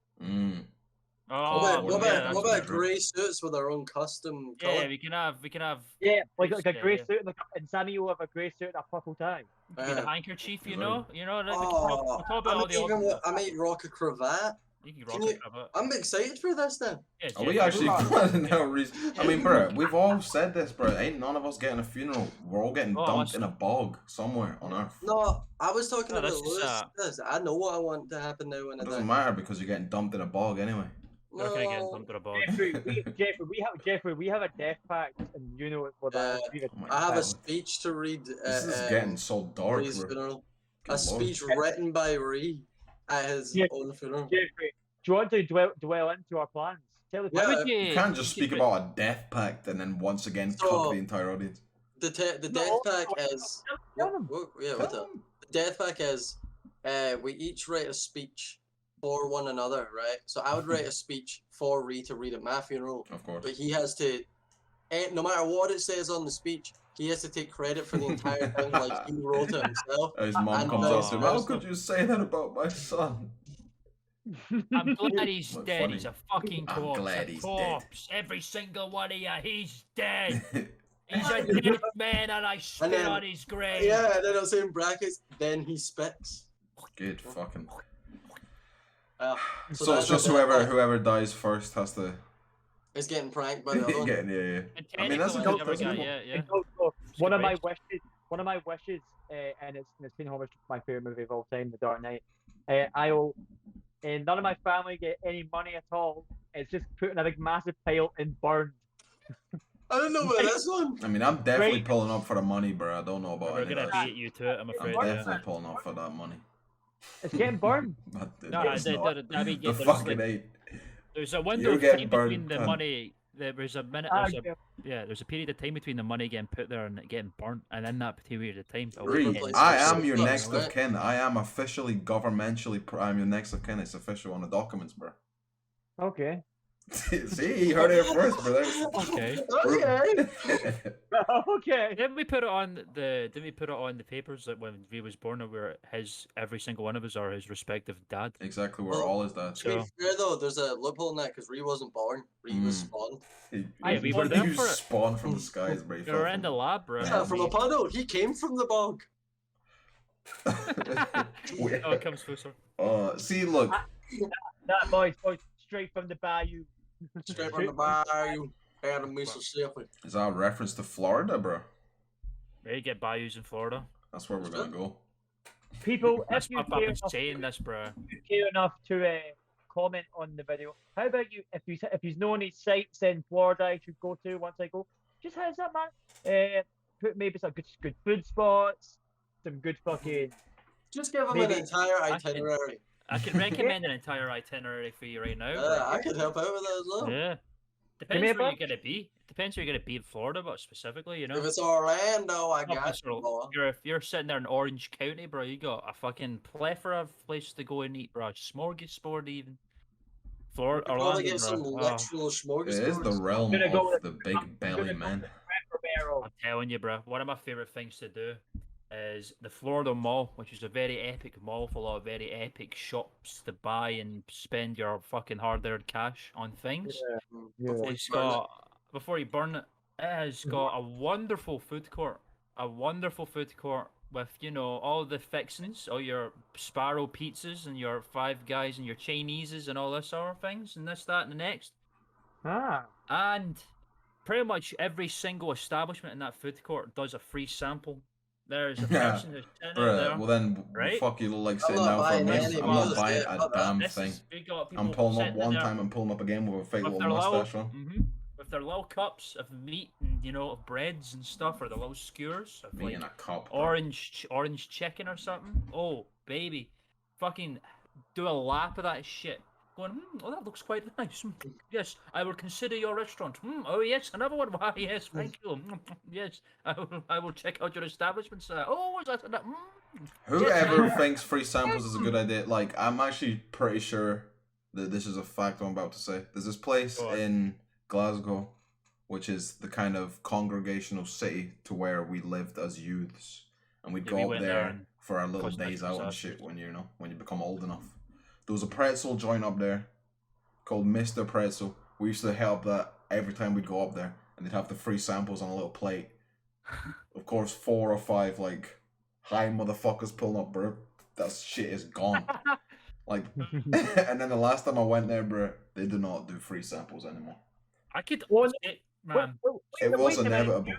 Oh, what about grey suits with our own custom color? Yeah, we can have. Yeah, like a grey suit, and Sammy will have a grey suit and a purple tie. Get a handkerchief, you know. Oh, I might rock a cravat. You can rock a cravat. I'm excited for this then. Yeah, are we actually going no reason? I mean, bro, we've all said this, bro. Ain't none of us getting a funeral. We're all getting dumped in a bog somewhere on Earth. No, I was talking about Lewis. I know what I want to happen now. It doesn't matter because you're getting dumped in a bog anyway. We're gonna get dumped in a bog. Jeffrey, we have a death pact, and you know what that. I have a speech to read. This is getting so dark. A speech written by Ree at his own funeral. Jeffrey, do you want to dwell into our plans? You can't just speak about a death pact and then once again cut the entire audience. The death pact is. The death pact is. We each write a speech for one another, right? So I would write a speech for Ree to read at my funeral. Of course. But he has to, no matter what it says on the speech, he has to take credit for the entire thing, like he wrote it himself. His mom comes up to him, how could you say that about my son? I'm glad he's dead. Funny. He's a fucking corpse. I'm glad he's dead. Every single one of you, he's dead. He's a dead man, and I spit on his grave. Yeah, and then I'll say in brackets, then he spits. Good fucking. So it's just whoever dies first has to. It's getting pranked by the other one. Yeah. I mean that's a good thing. Yeah. One of my wishes, and it's been homage to my favorite movie of all time, The Dark Knight. I'll. And none of my family get any money at all. It's just put in a big massive pile and burned. I don't know about this one. I mean, I'm definitely pulling up for the money, bro. I don't know about We're gonna beat you to it, I'm afraid. I'm definitely pulling up for that money. It's getting burned. The fucking eight. There's a window of time between the money. There's a minute. There's a period of time between the money getting put there and it getting burnt, and in that period of time, I am your next of kin. I am officially governmentally. I'm your next of kin. It's official on the documents, bro. Okay. See, you heard it first, brother. Okay. Okay. Didn't we put it on the papers that when he was born, where every single one of us are his respective dad? Exactly, we're all his dads. To be fair though, there's a loophole in that because Ree wasn't born. Ree was spawned. We were there for it. Spawned from the skies, bro. We were in the lab, bro. Yeah, from a puddle. He came from the bog. It comes full circle. See, look. That boy's straight from the bayou. Straight from the bayou. Out of Mississippi. Is that a reference to Florida, bro? Yeah, you get bayous in Florida. That's where we're gonna go. People, if you care enough to comment on the video, how about you? If you know any sites in Florida I should go to once I go, just heads up, man. Put maybe some good food spots, some good fucking. Just give them an entire itinerary. I can recommend an entire itinerary for you right now. I could help out with that as well. Yeah. Depends where you're gonna be. Depends where you're gonna be in Florida, but specifically, you know. If it's Orlando, I got you. If you're sitting there in Orange County, bro, you got a fucking plethora of places to go and eat, bro. Smorgasbord even. Florida, Orlando, get some literal smorgasbord. It is the realm of the big belly man. I'm telling you, bro. One of my favorite things to do is the Florida Mall, which is a very epic mall full of very epic shops to buy and spend your fucking hard-earned cash on things. Yeah. It's got, before you burn it, it has got a wonderful food court. A wonderful food court with, you know, all the fixings, all your Sparrow pizzas and your Five Guys and your Chineses and all this sort of things, and this, that, and the next. And pretty much every single establishment in that food court does a free sample. There's a person who's sitting there. Well then, fuck you, like sitting down for a meal. I'm not buying a damn thing. I'm pulling up one time and pulling up again with a fake little mustache on. With their little cups of meat and, you know, of breads and stuff, or the little skewers of meat in a cup, orange chicken or something. Oh, baby. Fucking do a lap of that shit. Going, oh, that looks quite nice. Yes, I will consider your restaurant. Oh, yes, another one. Why, yes, thank you. Yes, I will check out your establishment, sir. Oh, is that? Whoever thinks free samples is a good idea, like, I'm actually pretty sure This is a fact I'm about to say. There's this place in Glasgow, which is the kind of congregational city to where we lived as youths, and we'd go up there for our little days out and shit when you become old enough. There was a pretzel joint up there called Mr. Pretzel. We used to help that every time we'd go up there, and they'd have the free samples on a little plate. Of course, 4 or 5 like high motherfuckers pulling up, bro. That shit is gone. Like, and then the last time I went there, bro, they do not do free samples anymore. I could. It was inevitable.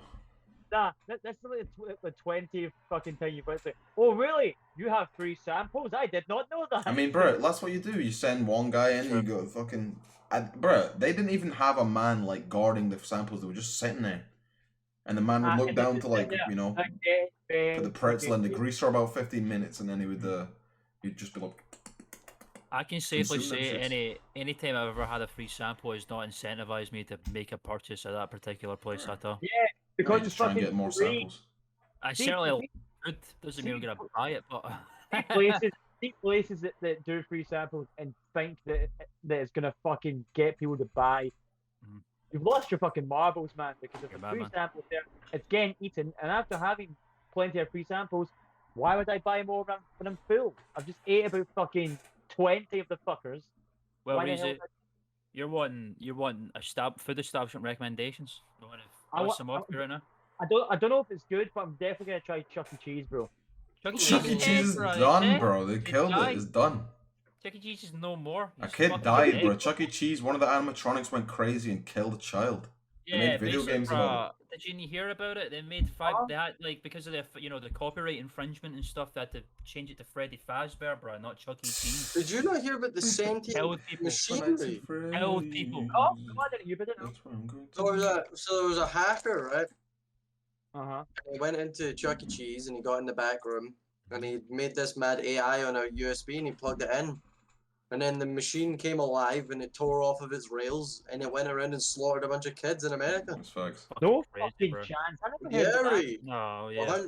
Nah, that's like the 20th fucking time you've went there. Oh, really? You have free samples? I did not know that. I mean, bro, that's what you do. You send one guy in, you go fucking. Bro, they didn't even have a man like guarding the samples. They were just sitting there, and the man would look down to like put the pretzel in the grease for about 15 minutes, and then he'd just be like. I can safely say any time I've ever had a free sample has not incentivized me to make a purchase at that particular place at all. Yeah, because just try and get more samples. I certainly could. Doesn't mean I'm gonna buy it, but places that do free samples and think that it's gonna fucking get people to buy. You've lost your fucking marbles, man, because if a free sample there, it's getting eaten, and after having plenty of free samples, why would I buy more when I'm full? I've just ate about fucking 20 of the fuckers. Well, reezy, you're wanting food establishment recommendations. You want to some off right now? I don't know if it's good, but I'm definitely gonna try Chuck E. Cheese, bro. Chuck E. Cheese is done, bro. They killed it. It's done. Chuck E. Cheese is no more. A kid died, bro. Chuck E. Cheese, one of the animatronics went crazy and killed a child. They made video games about it. Did you hear about it? They made they had, like, because of the the copyright infringement and stuff, they had to change it to Freddy Fazbear, bro, not Chuck E. Cheese. Did you not hear about the sentient machinery? Killed people. Oh, I didn't. You didn't know. So there was a hacker, right? He went into Chuck E. Cheese and he got in the back room and he made this mad AI on a USB and he plugged it in. And then the machine came alive and it tore off of its rails and it went around and slaughtered a bunch of kids in America. That's facts. No fucking chance. I never heard of that. No, yeah.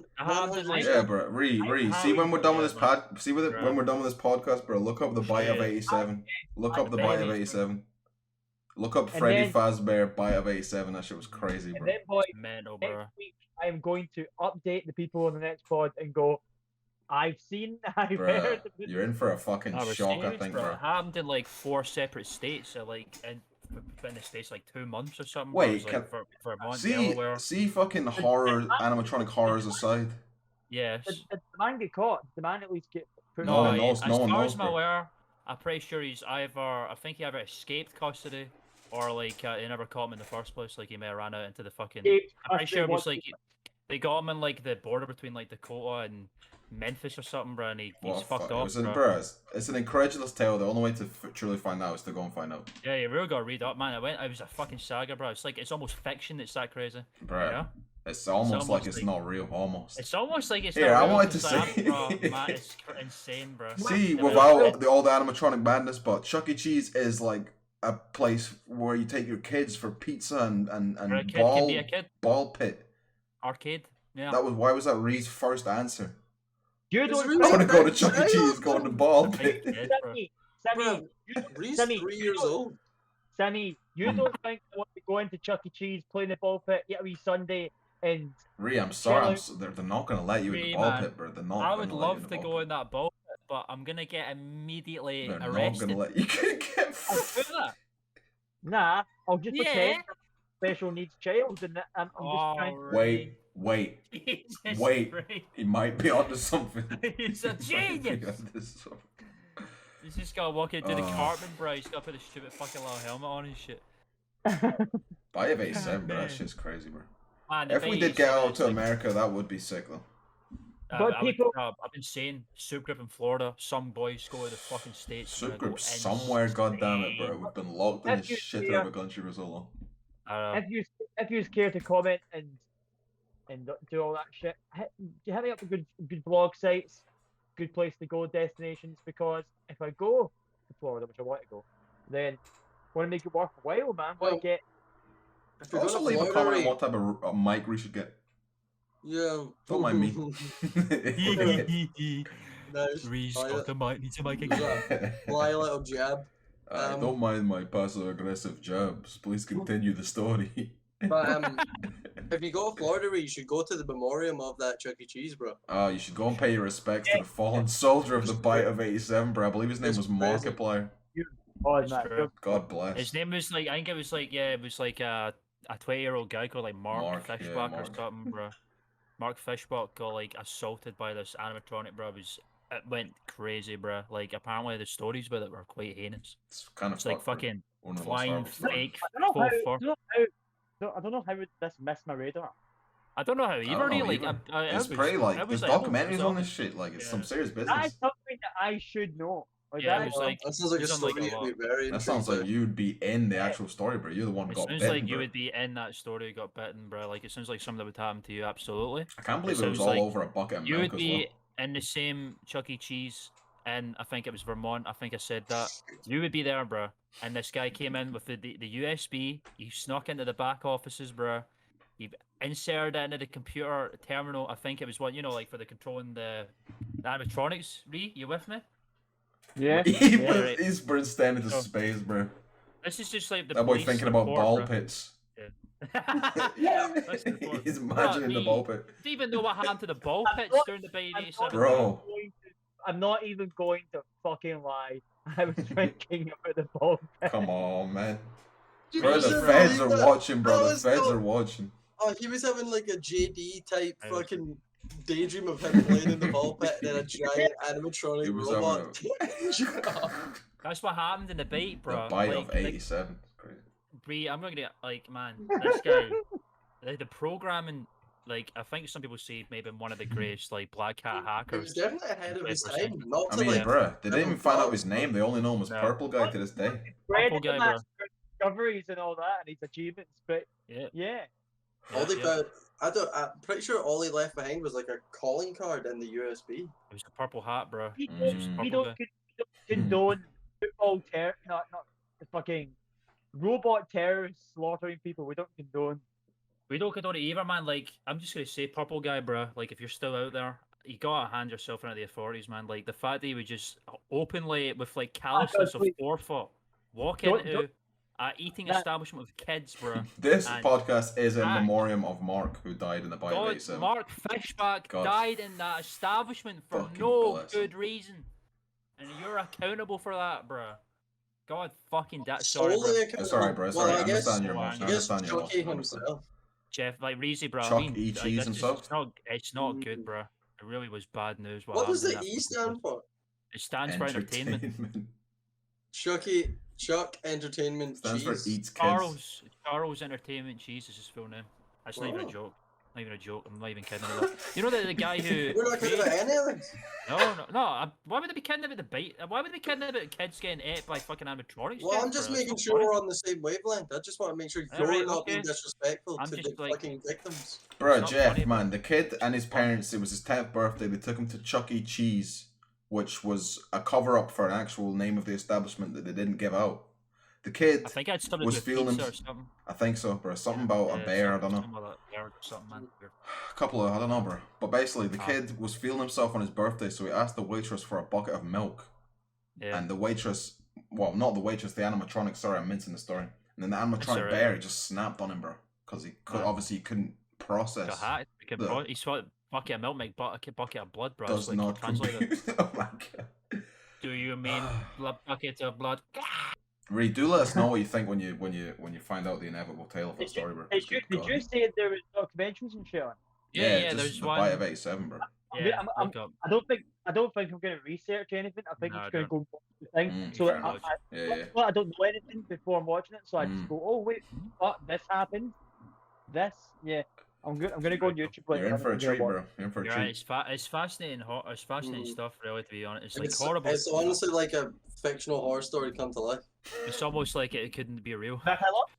Yeah, bro. See when we're done with this when we're done with this podcast, bro. Look up the Bite of 87. Look up the Bite of 87. Look up Freddy Fazbear Bite of 87. That shit was crazy, bro. And then, boys, mental, bro. next week I am going to update the people on the next pod and go, I've heard. You're in for a fucking shock, I think, bro. It happened in like 4 separate states, so like in the States like 2 months or something. Wait, for a month. See fucking horror, animatronic horrors aside. Yes. Did the man get caught? Did the man at least get put No one knows. As far as I'm aware, I'm pretty sure he either escaped custody or like they never caught him in the first place. Like he may have ran out into the fucking. I'm pretty sure it was like they got him in like the border between like Dakota and Memphis or something, bro, and he's fucked off. It's an incredulous tale. The only way to truly find out is to go and find out. Yeah, you really gotta read up, man. It was a fucking saga, bro. It's almost fiction. It's that crazy, bro. You know? It's almost like it's not real. Almost. It's almost like it's here. Not I real. wanted to say, bro, man, it's insane, bro. See, without all the animatronic madness, but Chuck E. Cheese is like a place where you take your kids for pizza and ball pit. Arcade. Yeah. Why was that Ree's first answer? You don't I want to go to Chuck E. Cheese, go to the ball pit. Sammy, Ree's 3 years old. Sammy, you don't think I want to go into Chuck E. Cheese, play in the ball pit, eat a wee Sunday, and... Ree, I'm sorry, they're not going to let you in the ball pit, bro. They're not. I would love to go in that ball pit, but I'm going to get immediately arrested. They're not going to let you get... I'll do that. Nah, I'll just pretend I'm a special needs child, and I'm just trying... Wait. He might be onto something. He's a genius. He's just gotta walk into the Cartman, bro. He's gotta put a stupid fucking little helmet on and shit. Buy a 87, bro. That shit's crazy, bro. Man, if we did get out to America, that would be sick, though. I've been saying Soop Groop in Florida. Some boys go to the fucking States. Soop Groop somewhere, goddammit, bro. We've been locked in this shit out of a country for so long. If you care to comment and do all that shit, hit me up with good blog sites, good place to go destinations, because if I go to Florida, which I want to go, then I want to make it worthwhile, man. Also leave a comment on what type of mic we should get. Yeah. Don't mind me. Nice. Reese got the mic, needs a mic again. Fly a little jab. Don't mind my passive-aggressive jabs. Please continue the story. But if you go to Florida, you should go to the memoriam of that Chuck E. Cheese, bro. You should go and pay your respects to the fallen soldier of the Bite of 87, bro. I believe his name was Markiplier. God bless. His name was like, I think it was like, yeah, it was like a 20-year-old guy called like Mark Fishback or something, bro. Mark Fishback got like assaulted by this animatronic, bro. It went crazy, bro. Like apparently the stories about it were quite heinous. It's kind of like fucking flying fake. I don't know how this missed my radar. I don't know how either. It's pretty like there's documentaries on this shit. Like it's some serious business. That's something that I should know. That sounds like a story you'd be very. That sounds like you'd be in the actual story, bro. You're the one who got bitten. It sounds like you would be in that story, got bitten, bro. Like it sounds like something that would happen to you. Absolutely. I can't believe it was all over a bucket of milk. You would be in the same Chuck E. Cheese, and I think it was Vermont. I think I said that. You would be there, bro. And this guy came in with the USB. He snuck into the back offices, bro. He inserted it into the computer terminal. I think it was one, like for the controlling the animatronics. Ree, you with me? Yeah. He's burst into space, bro. This is just like the that boy thinking about ball pits. Yeah. He's imagining the ball pit. Do you even know what happened to the ball pits during the Bite 87? Bro. I'm not even going to fucking lie. I was thinking about the ball pit. Come on, man. Bro, the feds are watching, bro. The feds are watching. Oh, he was having like a JD type fucking daydream of him playing in the ball pit and then a giant animatronic robot. That's what happened in the Bite, bro. The Bite of 87. Bree, I'm gonna get man, this guy, the programming, like I think some people say maybe one of the greatest like black hat hackers. He was definitely ahead of his time. Bro, they didn't even find out his name. They only know him as Purple Guy to this day. Purple Guy, bro. Discoveries and all that, and his achievements, but yeah. I'm pretty sure all he left behind was like a calling card and the USB. It was a purple hat, bro. We don't condone football not the fucking robot terrorists slaughtering people. We don't condone. We don't condone it either, man. Like I'm just gonna say, Purple Guy, bro. Like if you're still out there, you gotta hand yourself into the authorities, man. Like the fact that he would just openly, with like callousness of forethought, walk into eating establishment with kids, bro. This podcast is in memoriam of Mark, who died in the Bite of 87. Mark Fishback died in that establishment for no good reason, and you're accountable for that, bro. God fucking sorry, bro. It's alright, bro. Sorry, I understand your emotion. I understand your emotion. Jeff, like Reezy, bro. Chuck E. Cheese and stuff. It's not good, bro. It really was bad news. What does the E stand for? It stands for entertainment. Chuck Entertainment stands Cheese. For eats kids. Charles Entertainment Cheese is his full name. That's not even a joke. Not even a joke. I'm not even kidding about that. You know the guy who... We're not kidding about any of this. No. Why would they be kidding about the Bite? Why would they be kidding about kids getting ate by fucking animatronics? Well, I'm just making sure we're on the same wavelength. I just want to make sure you're not being disrespectful to the fucking victims. Bro, Jeff, man, the kid and his parents, it was his 10th birthday. They took him to Chuck E. Cheese, which was a cover-up for an actual name of the establishment that they didn't give out. The kid was feeling I think so, bro. Something about a bear, I don't know. A couple of, I don't know, bro. But basically, the kid was feeling himself on his birthday, so he asked the waitress for a bucket of milk. Yeah. And the waitress, well, not the waitress, the animatronic, sorry, I'm mincing the story. And then the animatronic bear, he just snapped on him, bro. Because he could, obviously, he couldn't process. He saw a bucket of milk make bucket of blood, bro. Does not compute. Oh my god. Do you mean bucket of blood? Reed, do let us know what you think when you find out the inevitable tale of the story, bro. Did you say there was documentaries and shit on? Yeah, there's the one. Bite of 87, bro. Yeah, I don't think I'm going to research anything. I think it's going to go the thing. So I don't know anything before I'm watching it, so I just go, oh wait, this happened. I'm going to go on YouTube. You're in for a treat, bro. You're in for a treat. Right, it's fascinating. It's fascinating stuff, really. To be honest, it's like horrible. It's honestly like a fictional horror story come to life. It's almost like it couldn't be real.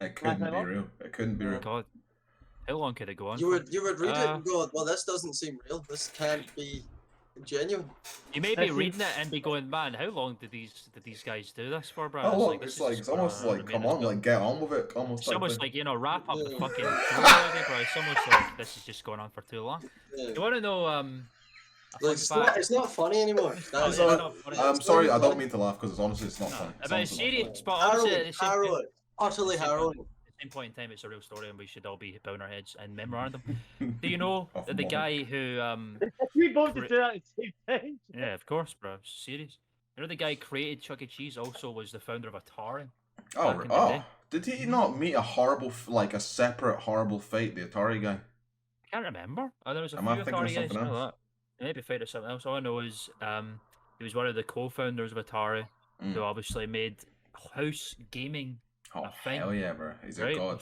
It couldn't be real. It couldn't be real. God, how long could it go on? You would read it and go, well, this doesn't seem real. This can't be genuine. You may be reading it and be going, man, how long did these guys do this for, bro? It's almost like, come on, like get on with it. It's almost like, wrap up the fucking already, bro. It's almost like this is just going on for too long. Yeah. You want to know Like, it's not funny anymore. I'm sorry, I don't mean to laugh because honestly, it's not funny. But it's serious, but harrowing, utterly harrowing. At the same point in time, it's a real story, and we should all be bowing our heads and memorandum. Do you know that the guy who we both did that at the same time? Yeah, of course, bro. It's serious. You know the guy who created Chuck E. Cheese also was the founder of Atari. Oh, did he not meet a horrible, like a separate horrible fate? The Atari guy. I can't remember. There was a Am few I thinking of Atari guys. something else? Maybe fate or something else. All I know is he was one of the co-founders of Atari, who obviously made house gaming a thing. Hell yeah, bro! He's a god.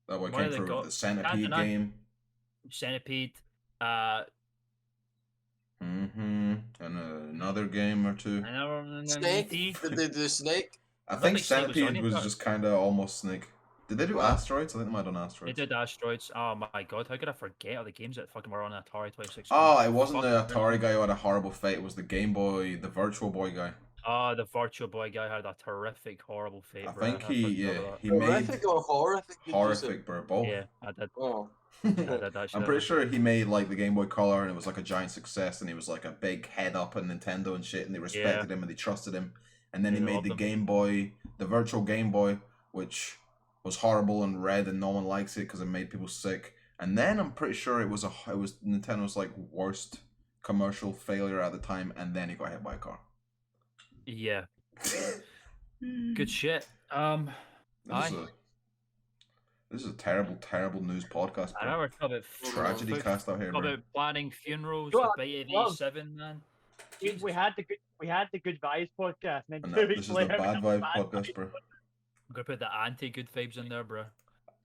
That one came through the Centipede game. Centipede. And another game or two. Snake? Did they do Snake? I think Centipede was just kind of almost Snake. Did they do Asteroids? I think they might have done Asteroids. They did Asteroids. Oh my god, how could I forget all the games that fucking were on Atari 26? Oh, it wasn't the Atari guy who had a horrible fate. It was the Game Boy, the Virtual Boy guy. Oh, the Virtual Boy guy had a terrific, horrible fate. I think he made horrific or horrific. Horrific, bro. Both. Yeah, I did. Oh. I'm pretty sure he made like the Game Boy Color, and it was like a giant success, and he was like a big head up at Nintendo and shit, and they respected him and they trusted him. And then he made the Game Boy, the Virtual Game Boy, which was horrible and red, and no one likes it because it made people sick. And then I'm pretty sure it was Nintendo's like worst commercial failure at the time, and then he got hit by a car. Yeah. Good shit. This is a terrible, terrible news podcast. I know we're talking about tragedy cast out here. Talking about planning funerals, the bite of A7, man. We had the good vibes podcast, and then 2 this weeks is later, the bad vibe podcast, bro. I'm gonna put the anti-good vibes in there, bro.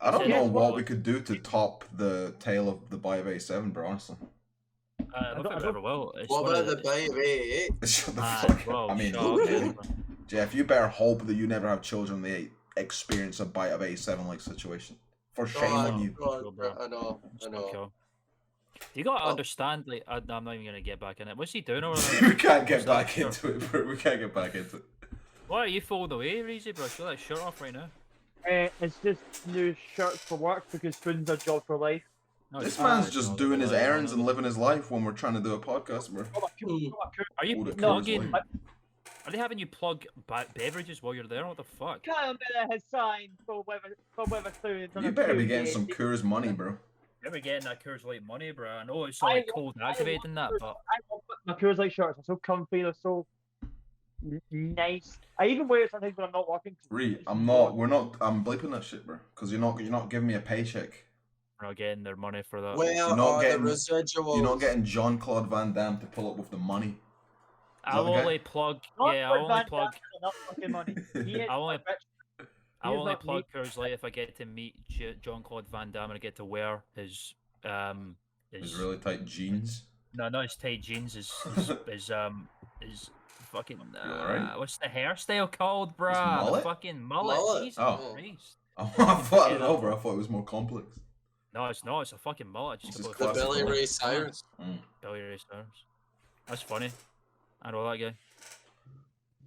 I don't know what we could do to top the tale of the bite of A7, bro. Honestly. I don't think we ever will. What about the bite of A8? Shut the fuck up. I mean, Jeff, you better hope that you never have children they experience a bite of A7 like situation. For shame on you. I know. You gotta understand, like, I'm not even gonna get back in it. What's he doing over there? We can't get back into it, bro. We can't get back into it. Why are you folding away, Reezy, bro? Show that shirt off right now. It's just new shirts for work because food's a job for life. No, this man's just doing his errands and living his life when we're trying to do a podcast, bro. Are you plugging? Are they having you plug beverages while you're there? What the fuck? Can't be his sign for whether food. You better be getting some Coors money, bro. You better be getting that Coors Light money, bro. I know it's so like cold activated and that, but my Coors Light shirts are so comfy. They're so nice. I even wear it sometimes when I'm not working. I'm bleeping that shit, bro. Because you're not giving me a paycheck. We're not getting their money for that. You're not getting Jean-Claude Van Damme to pull up with the money. I'll only plug. Yeah, I'll only plug. I only plug Coors Light if I get to meet Jean-Claude Van Damme and I get to wear his really tight jeans. No, not his tight jeans. His fucking. Right? What's the hairstyle called, bruh? The fucking mullet. Jesus Christ. I thought it was more complex. No, it's not. It's a fucking mullet. The Billy Ray Cyrus. Billy Ray Cyrus. That's funny. I know that guy.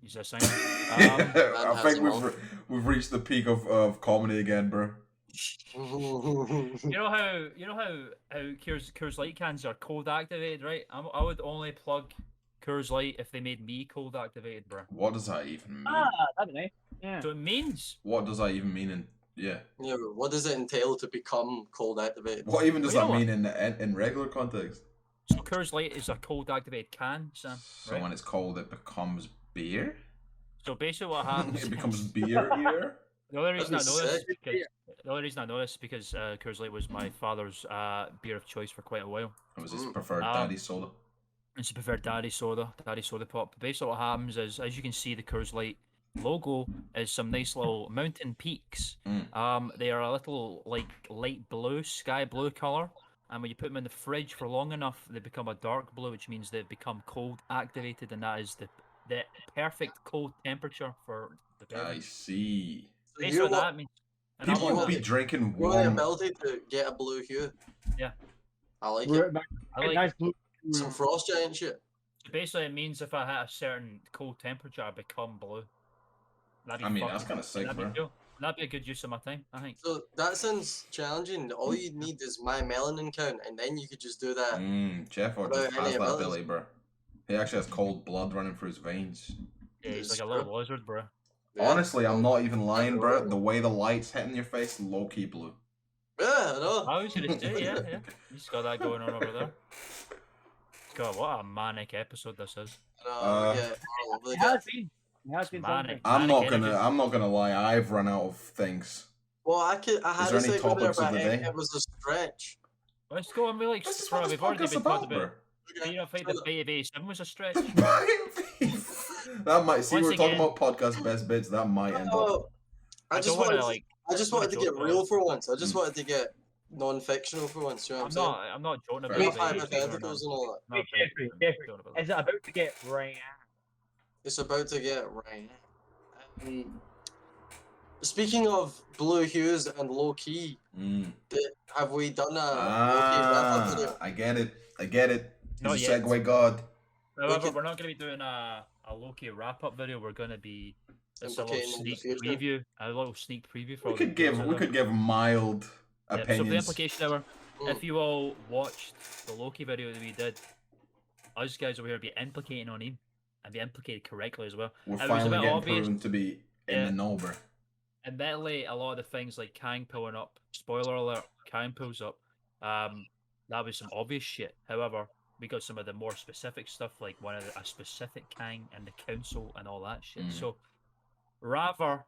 He's a singer. I think we've reached the peak of comedy again, bro. You know how Coors Light cans are cold activated, right? I would only plug Coors Light if they made me cold activated, bro. What does that even mean? That'd be nice. Yeah. So it means. What does that even mean? Yeah, but what does it entail to become cold activated? What even does that mean in regular context? So Coors Light is a cold activated can, Sam. So when it's cold, it becomes beer. So basically, what happens? It becomes beer here. The only reason I know this is because Coors Light was my father's beer of choice for quite a while. It was his preferred daddy soda. It's a preferred daddy soda pop. But basically, what happens is, as you can see, the Coors Light logo is some nice little mountain peaks. They are a little like light blue, sky blue color. And when you put them in the fridge for long enough, they become a dark blue, which means they've become cold activated, and that is the perfect cold temperature for the beverage. I see. Basically, what that means. People will be drinking warm. The ability to get a blue hue. Yeah. I like it. I like nice blue. Some frost giant shit. So basically, it means if I hit a certain cold temperature, I become blue. That's kind of sick, bro. That'd be a good use of my time, I think. So that sounds challenging. All you need is my melanin count, and then you could just do that. Jeff just has that ability, bro. He actually has cold blood running through his veins. Yeah, he's like a little lizard, bro. Yeah. Honestly, I'm not even lying, bro. The way the light's hitting your face, low-key blue. Yeah, I know. I was gonna say, yeah. He's got that going on over there. God, what a manic episode this is. It has been. It has been manic. I'm not gonna lie. I've run out of things. Well, I had Is there any topics of the day? It was a stretch. Let's go on. We've already been talking about. You don't think the BB7 was a stretch? That might see. We're talking about podcast best bits. That might end up. I just wanted to get real for once. I just wanted to get non-fictional for once. You know what I'm not joking about it. Hypotheticals and all that. Jeffrey, is it about to get right? It's about to get right. Speaking of blue hues and low key, have we done a low key wrap-up video? I get it. He's a segue god. However, we're not going to be doing a low key wrap-up video. We're going to be a little sneak preview for. We could give mild opinions. So the implication hour. If you all watched the Loki video that we did, us guys over here be implicating on him and be implicated correctly as well. We're finally getting proven to be in the know. Admittedly, a lot of the things like Kang pulling up, spoiler alert, Kang pulls up, that was some obvious shit. However, we got some of the more specific stuff, like a specific Kang and the council and all that shit. So, rather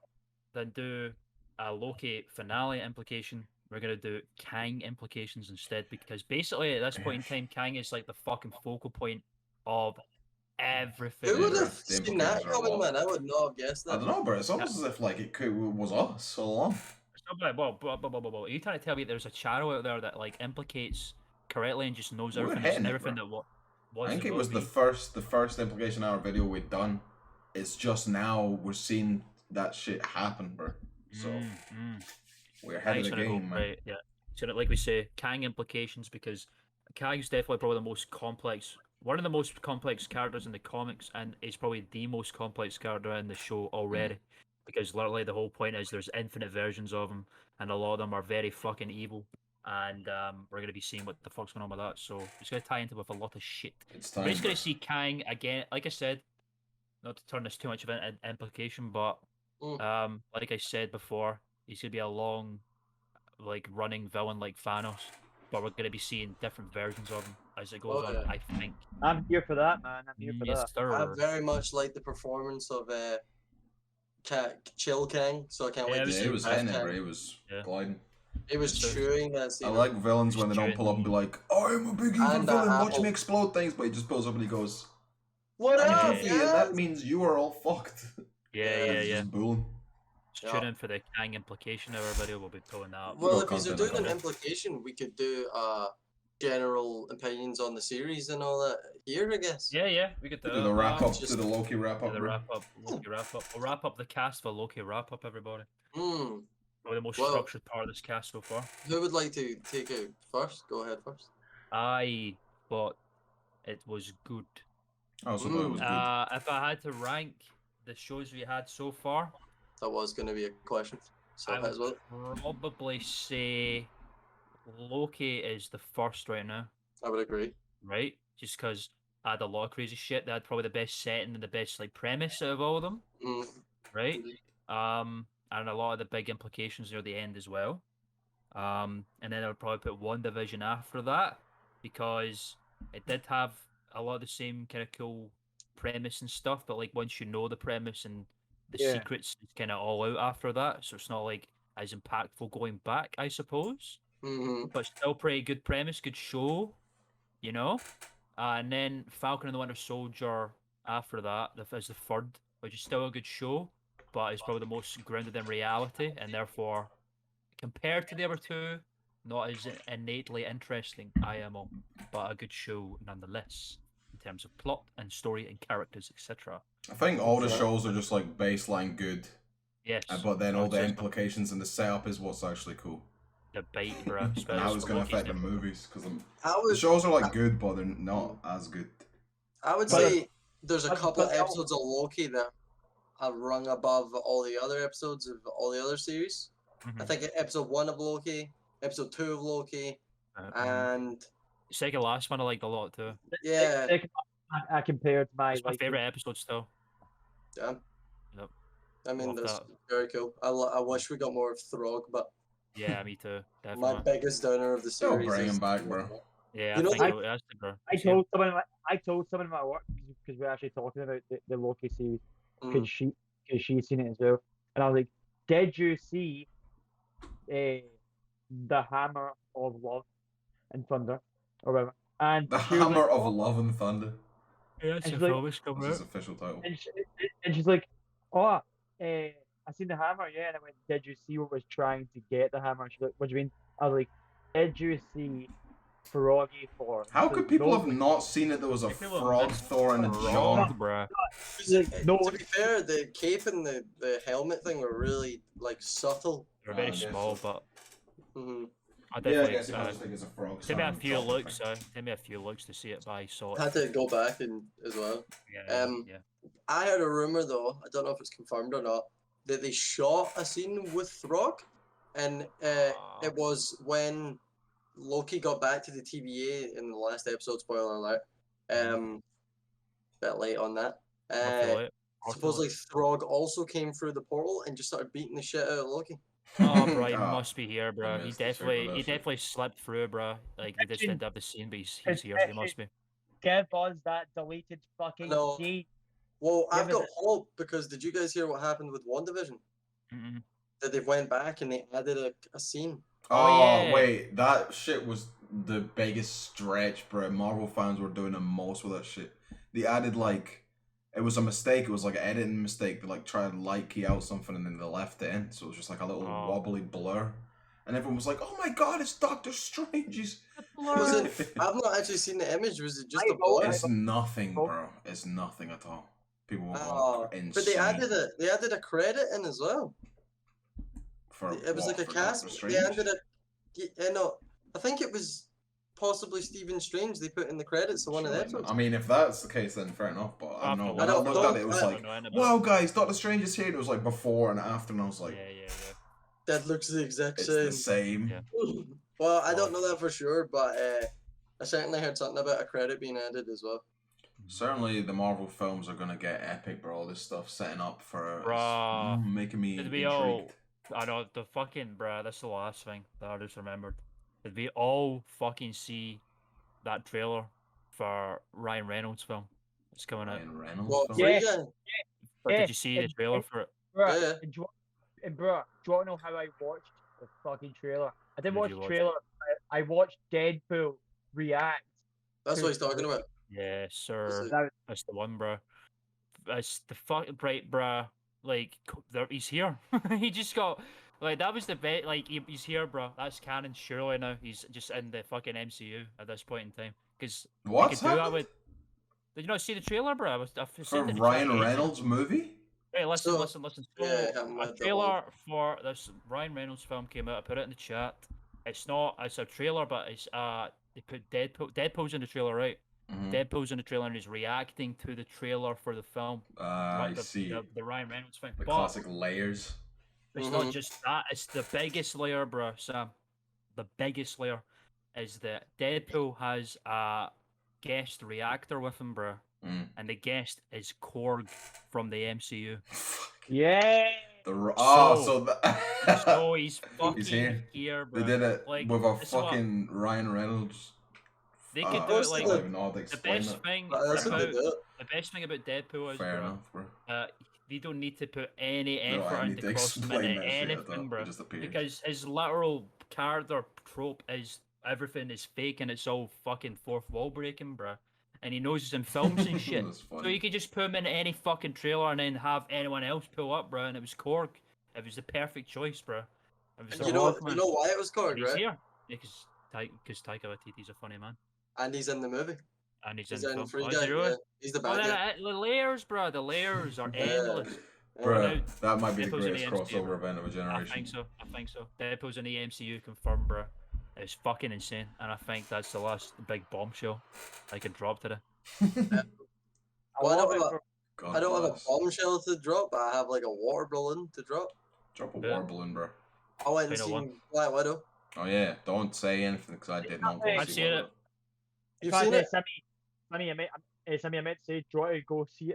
than do a Loki finale implication, we're going to do Kang implications instead, because basically at this point in time, Kang is like the fucking focal point of everything. Who would have seen that coming, man? I would not have guessed that. I don't know, bro. It's almost as if like it was us so long. Well, are you trying to tell me there's a channel out there that like implicates correctly and just knows everything that was? I think it was the first implication hour video we'd done. It's just now we're seeing that shit happen, bro. So we're ahead of the game, man. Right, yeah. So like we say, Kang implications, because Kang's definitely probably the most complex. One of the most complex characters in the comics, and he's probably the most complex character in the show already. Because literally the whole point is there's infinite versions of him, and a lot of them are very fucking evil. And we're going to be seeing what the fuck's going on with that. So it's going to tie into with a lot of shit. We're just going to see Kang again, like I said, not to turn this too much of an implication, but like I said before, he's going to be a long, like running villain like Thanos. But we're going to be seeing different versions of him as it goes on, I think. I'm here for that, man. I'm here for that. Sir. I very much like the performance of Chill Kang, so I can't wait to see it was hitting it, bro. He was gliding. It was chewing that scene. I like villains when they don't pull up and be like, I'm a big evil villain, watch me explode things, but he just pulls up and he goes, what up, that means you are all fucked. Yeah. Just booing. Tune in for the Kang implication of our video. We'll be pulling that up. Well, if you're doing an implication, we could do general opinions on the series and all that here, I guess. Yeah, we could do the wrap up, do the Loki wrap up. The wrap up, Loki wrap up. We'll wrap up the cast for Loki wrap up, everybody. Probably the most structured part of this cast so far. Who would like to take it first? Go ahead first. I thought it was good. I also thought it was good. If I had to rank the shows we had so far, that was going to be a question. So I would probably say Loki is the first right now. I would agree. Right? Just because I had a lot of crazy shit. They had probably the best setting and the best like premise out of all of them. Right? And a lot of the big implications near the end as well. And then I would probably put WandaVision after that, because it did have a lot of the same kind of cool premise and stuff, but like once you know the premise and the secrets, it's kind of all out after that, so it's not like as impactful going back, I suppose. But still pretty good premise, good show, you know. And then Falcon and the Winter Soldier after that is the third, which is still a good show, but it's probably the most grounded in reality, and therefore, compared to the other two, not as innately interesting, IMO, but a good show nonetheless, in terms of plot and story and characters, etc. I think all the shows are just like baseline good. Yes. But then all the implications and the setup is what's actually cool. The bait, bro. And how it's going to affect the movies, because the shows are like good, but they're not as good. I would say there's a couple episodes of Loki that a rung above all the other episodes of all the other series. I think episode 1 of Loki, episode 2 of Loki, and second last one I liked a lot too. Yeah. Second, I compared It's my favorite episode still. Yeah. Yep. I mean, that's very cool. I wish we got more of Throg, but yeah, me too. Definitely. My biggest downer of the series. Bring him back, bro. Yeah, you know, I told someone in my work because we're actually talking about the Loki series because she's seen it as well, and I was like, "Did you see the Hammer of Love and Thunder or whatever?" And the Hammer of Love and Thunder. Yeah, it's his official title. And she's like, "Oh, I seen the hammer, yeah." And I went, "Did you see what was trying to get the hammer?" And she's like, "What do you mean?" I was like, "Did you see Froggy Thor?" How could people have not seen it? There was a frog Thor and a jaw. To be fair, the cape and the helmet thing were really like subtle. They're very small, but. I definitely think it's a frog. Take me a few looks, take me a few looks to see it, but I saw it. I had to go back and as well. Yeah. I heard a rumor though, I don't know if it's confirmed or not, that they shot a scene with Throg, and it was when Loki got back to the TVA in the last episode. Spoiler alert. Bit late on that. Supposedly Throg also came through the portal and just started beating the shit out of Loki. Oh, bro, he must be here, bro. He definitely slipped through, bro. Like they just didn't have the scene, but he's here. He must be. Give us that deleted fucking scene. Well, I've got hope because did you guys hear what happened with WandaVision? That they went back and they added a scene. Oh yeah. Wait, that shit was the biggest stretch, bro. Marvel fans were doing the most with that shit. They added like. It was a mistake. It was like an editing mistake. They like tried to light key out something and then they left it in, so it was just like a little wobbly blur. And everyone was like, "Oh my god, it's Doctor Strange!" I've not actually seen the image. Was it just a blur? It's nothing, bro. It's nothing at all. People were insane. But they added a credit in as well. It was like a cast. They added I think it was possibly Stephen Strange they put in the credits of one of the episodes. I mean, if that's the case, then fair enough. But I don't know. When I looked at it, it was like, "Wow, guys, Doctor Strange is here." It was like before and after, and I was like, "Yeah." That looks the exact same. It's the same. Yeah. Well, I don't know that for sure, but I certainly heard something about a credit being added as well. Certainly, the Marvel films are gonna get epic, bro. All this stuff setting up for making me intrigued. I know the fucking This is the last thing that I just remembered. Did we all fucking see that trailer for Ryan Reynolds' film? It's coming out. Ryan Reynolds' film? Did you see the trailer for it? Bro, do you want to know how I watched the fucking trailer? I didn't watch the trailer. I watched Deadpool react. That's what he's talking about. Yes, sir. That's the one, bro. That's the fucking right, bro. Like, he's here. He just got. Like, that was the best. Like, he's here, bro. That's canon, surely now. He's just in the fucking MCU at this point in time. Because what's happening? Did you not see the trailer, bro? For Ryan Reynolds' movie? Hey, listen. So, a trailer for this Ryan Reynolds film came out. I put it in the chat. It's a trailer, but it's they put Deadpool. Deadpool's in the trailer, right? Deadpool's in the trailer and he's reacting to the trailer for the film. I see. The Ryan Reynolds thing. The classic layers. It's not just that. It's the biggest layer, bro, Sam. The biggest layer is that Deadpool has a guest reactor with him, bro. And the guest is Korg from the MCU. Yeah. So he's fucking here, bro. They did it with a fucking Ryan Reynolds. They could do it like the best thing about Deadpool is, bro. They don't need to put any effort into crossing anything, bro. Because his literal character trope is everything is fake and it's all fucking fourth wall breaking, bro. And he knows he's in films and shit. So you could just put him in any fucking trailer and then have anyone else pull up, bro. And it was Korg. It was the perfect choice, bro. You know why it was Korg, right? Here. Because Taika Waititi's a funny man. And he's in the movie. And he's in the film. He's the bad guy. The layers, bro. The layers are endless. Bro, that might be the greatest crossover event of a generation. I think so. Deadpool's in the MCU, confirmed, bro. It's fucking insane, and I think that's the last big bombshell I could drop today. Go God I don't have a bless. bombshell to drop, but I have like a water balloon to drop. Drop a water balloon, bro. I went and seen Black Widow. Oh yeah, don't say anything because I did not go I've see seen Black it. Widow. You've seen it? Sammy, I meant to say, do you want to go see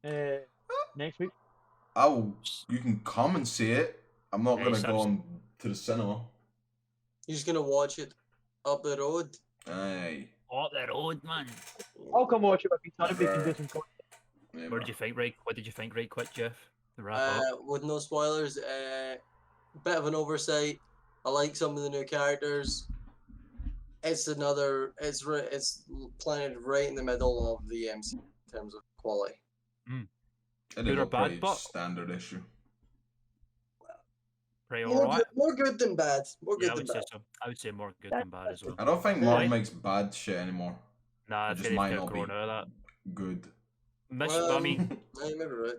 it next week? You can come and see it. I'm not gonna go on to the cinema. You're just gonna watch it up the road. Aye. Up the road, man. I'll come watch it with you, son. We can do some content. Yeah, What did you think, right? What did you think, right quick, Jeff? To wrap up. With no spoilers, bit of an oversight. I like some of the new characters. It's planted right in the middle of the MC in terms of quality. It is a pretty standard issue. More good than bad. More good than bad. I would say more good than bad as well. I don't think Marvel makes bad shit anymore. Nah, it just might not be good. I mean, maybe right.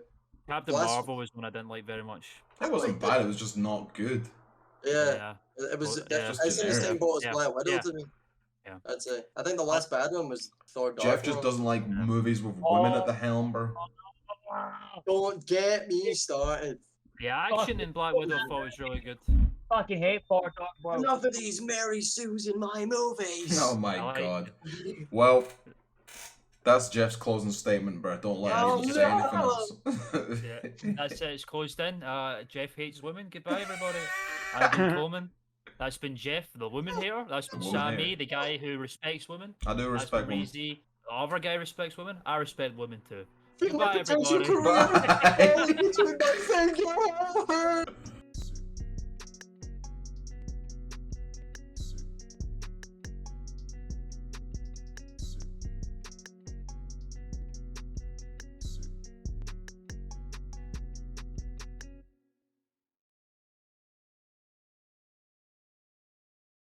Captain Marvel was one I didn't like very much. It wasn't bad. It was just not good. Yeah. It was. It's in the same boat as Black Widow to me. Yeah. I'd say. I think the last bad one was Thor. Jeff just doesn't like movies with women at the helm, bro. Don't get me started. The action in Black Widow I thought was really good. Fucking hate Thor Dark World. Enough of these Mary Sues in my movies. Oh my god. Well, that's Jeff's closing statement, bro. Don't let anyone say anything else. That's it. It's closed in. Jeff hates women. Goodbye, everybody. I've been Klman. That's been Jeff, the woman hater. That's been Sammy, the guy who respects women. I do respect women. Reezy, the other guy respects women. I respect women too. Goodbye, everybody. Bye.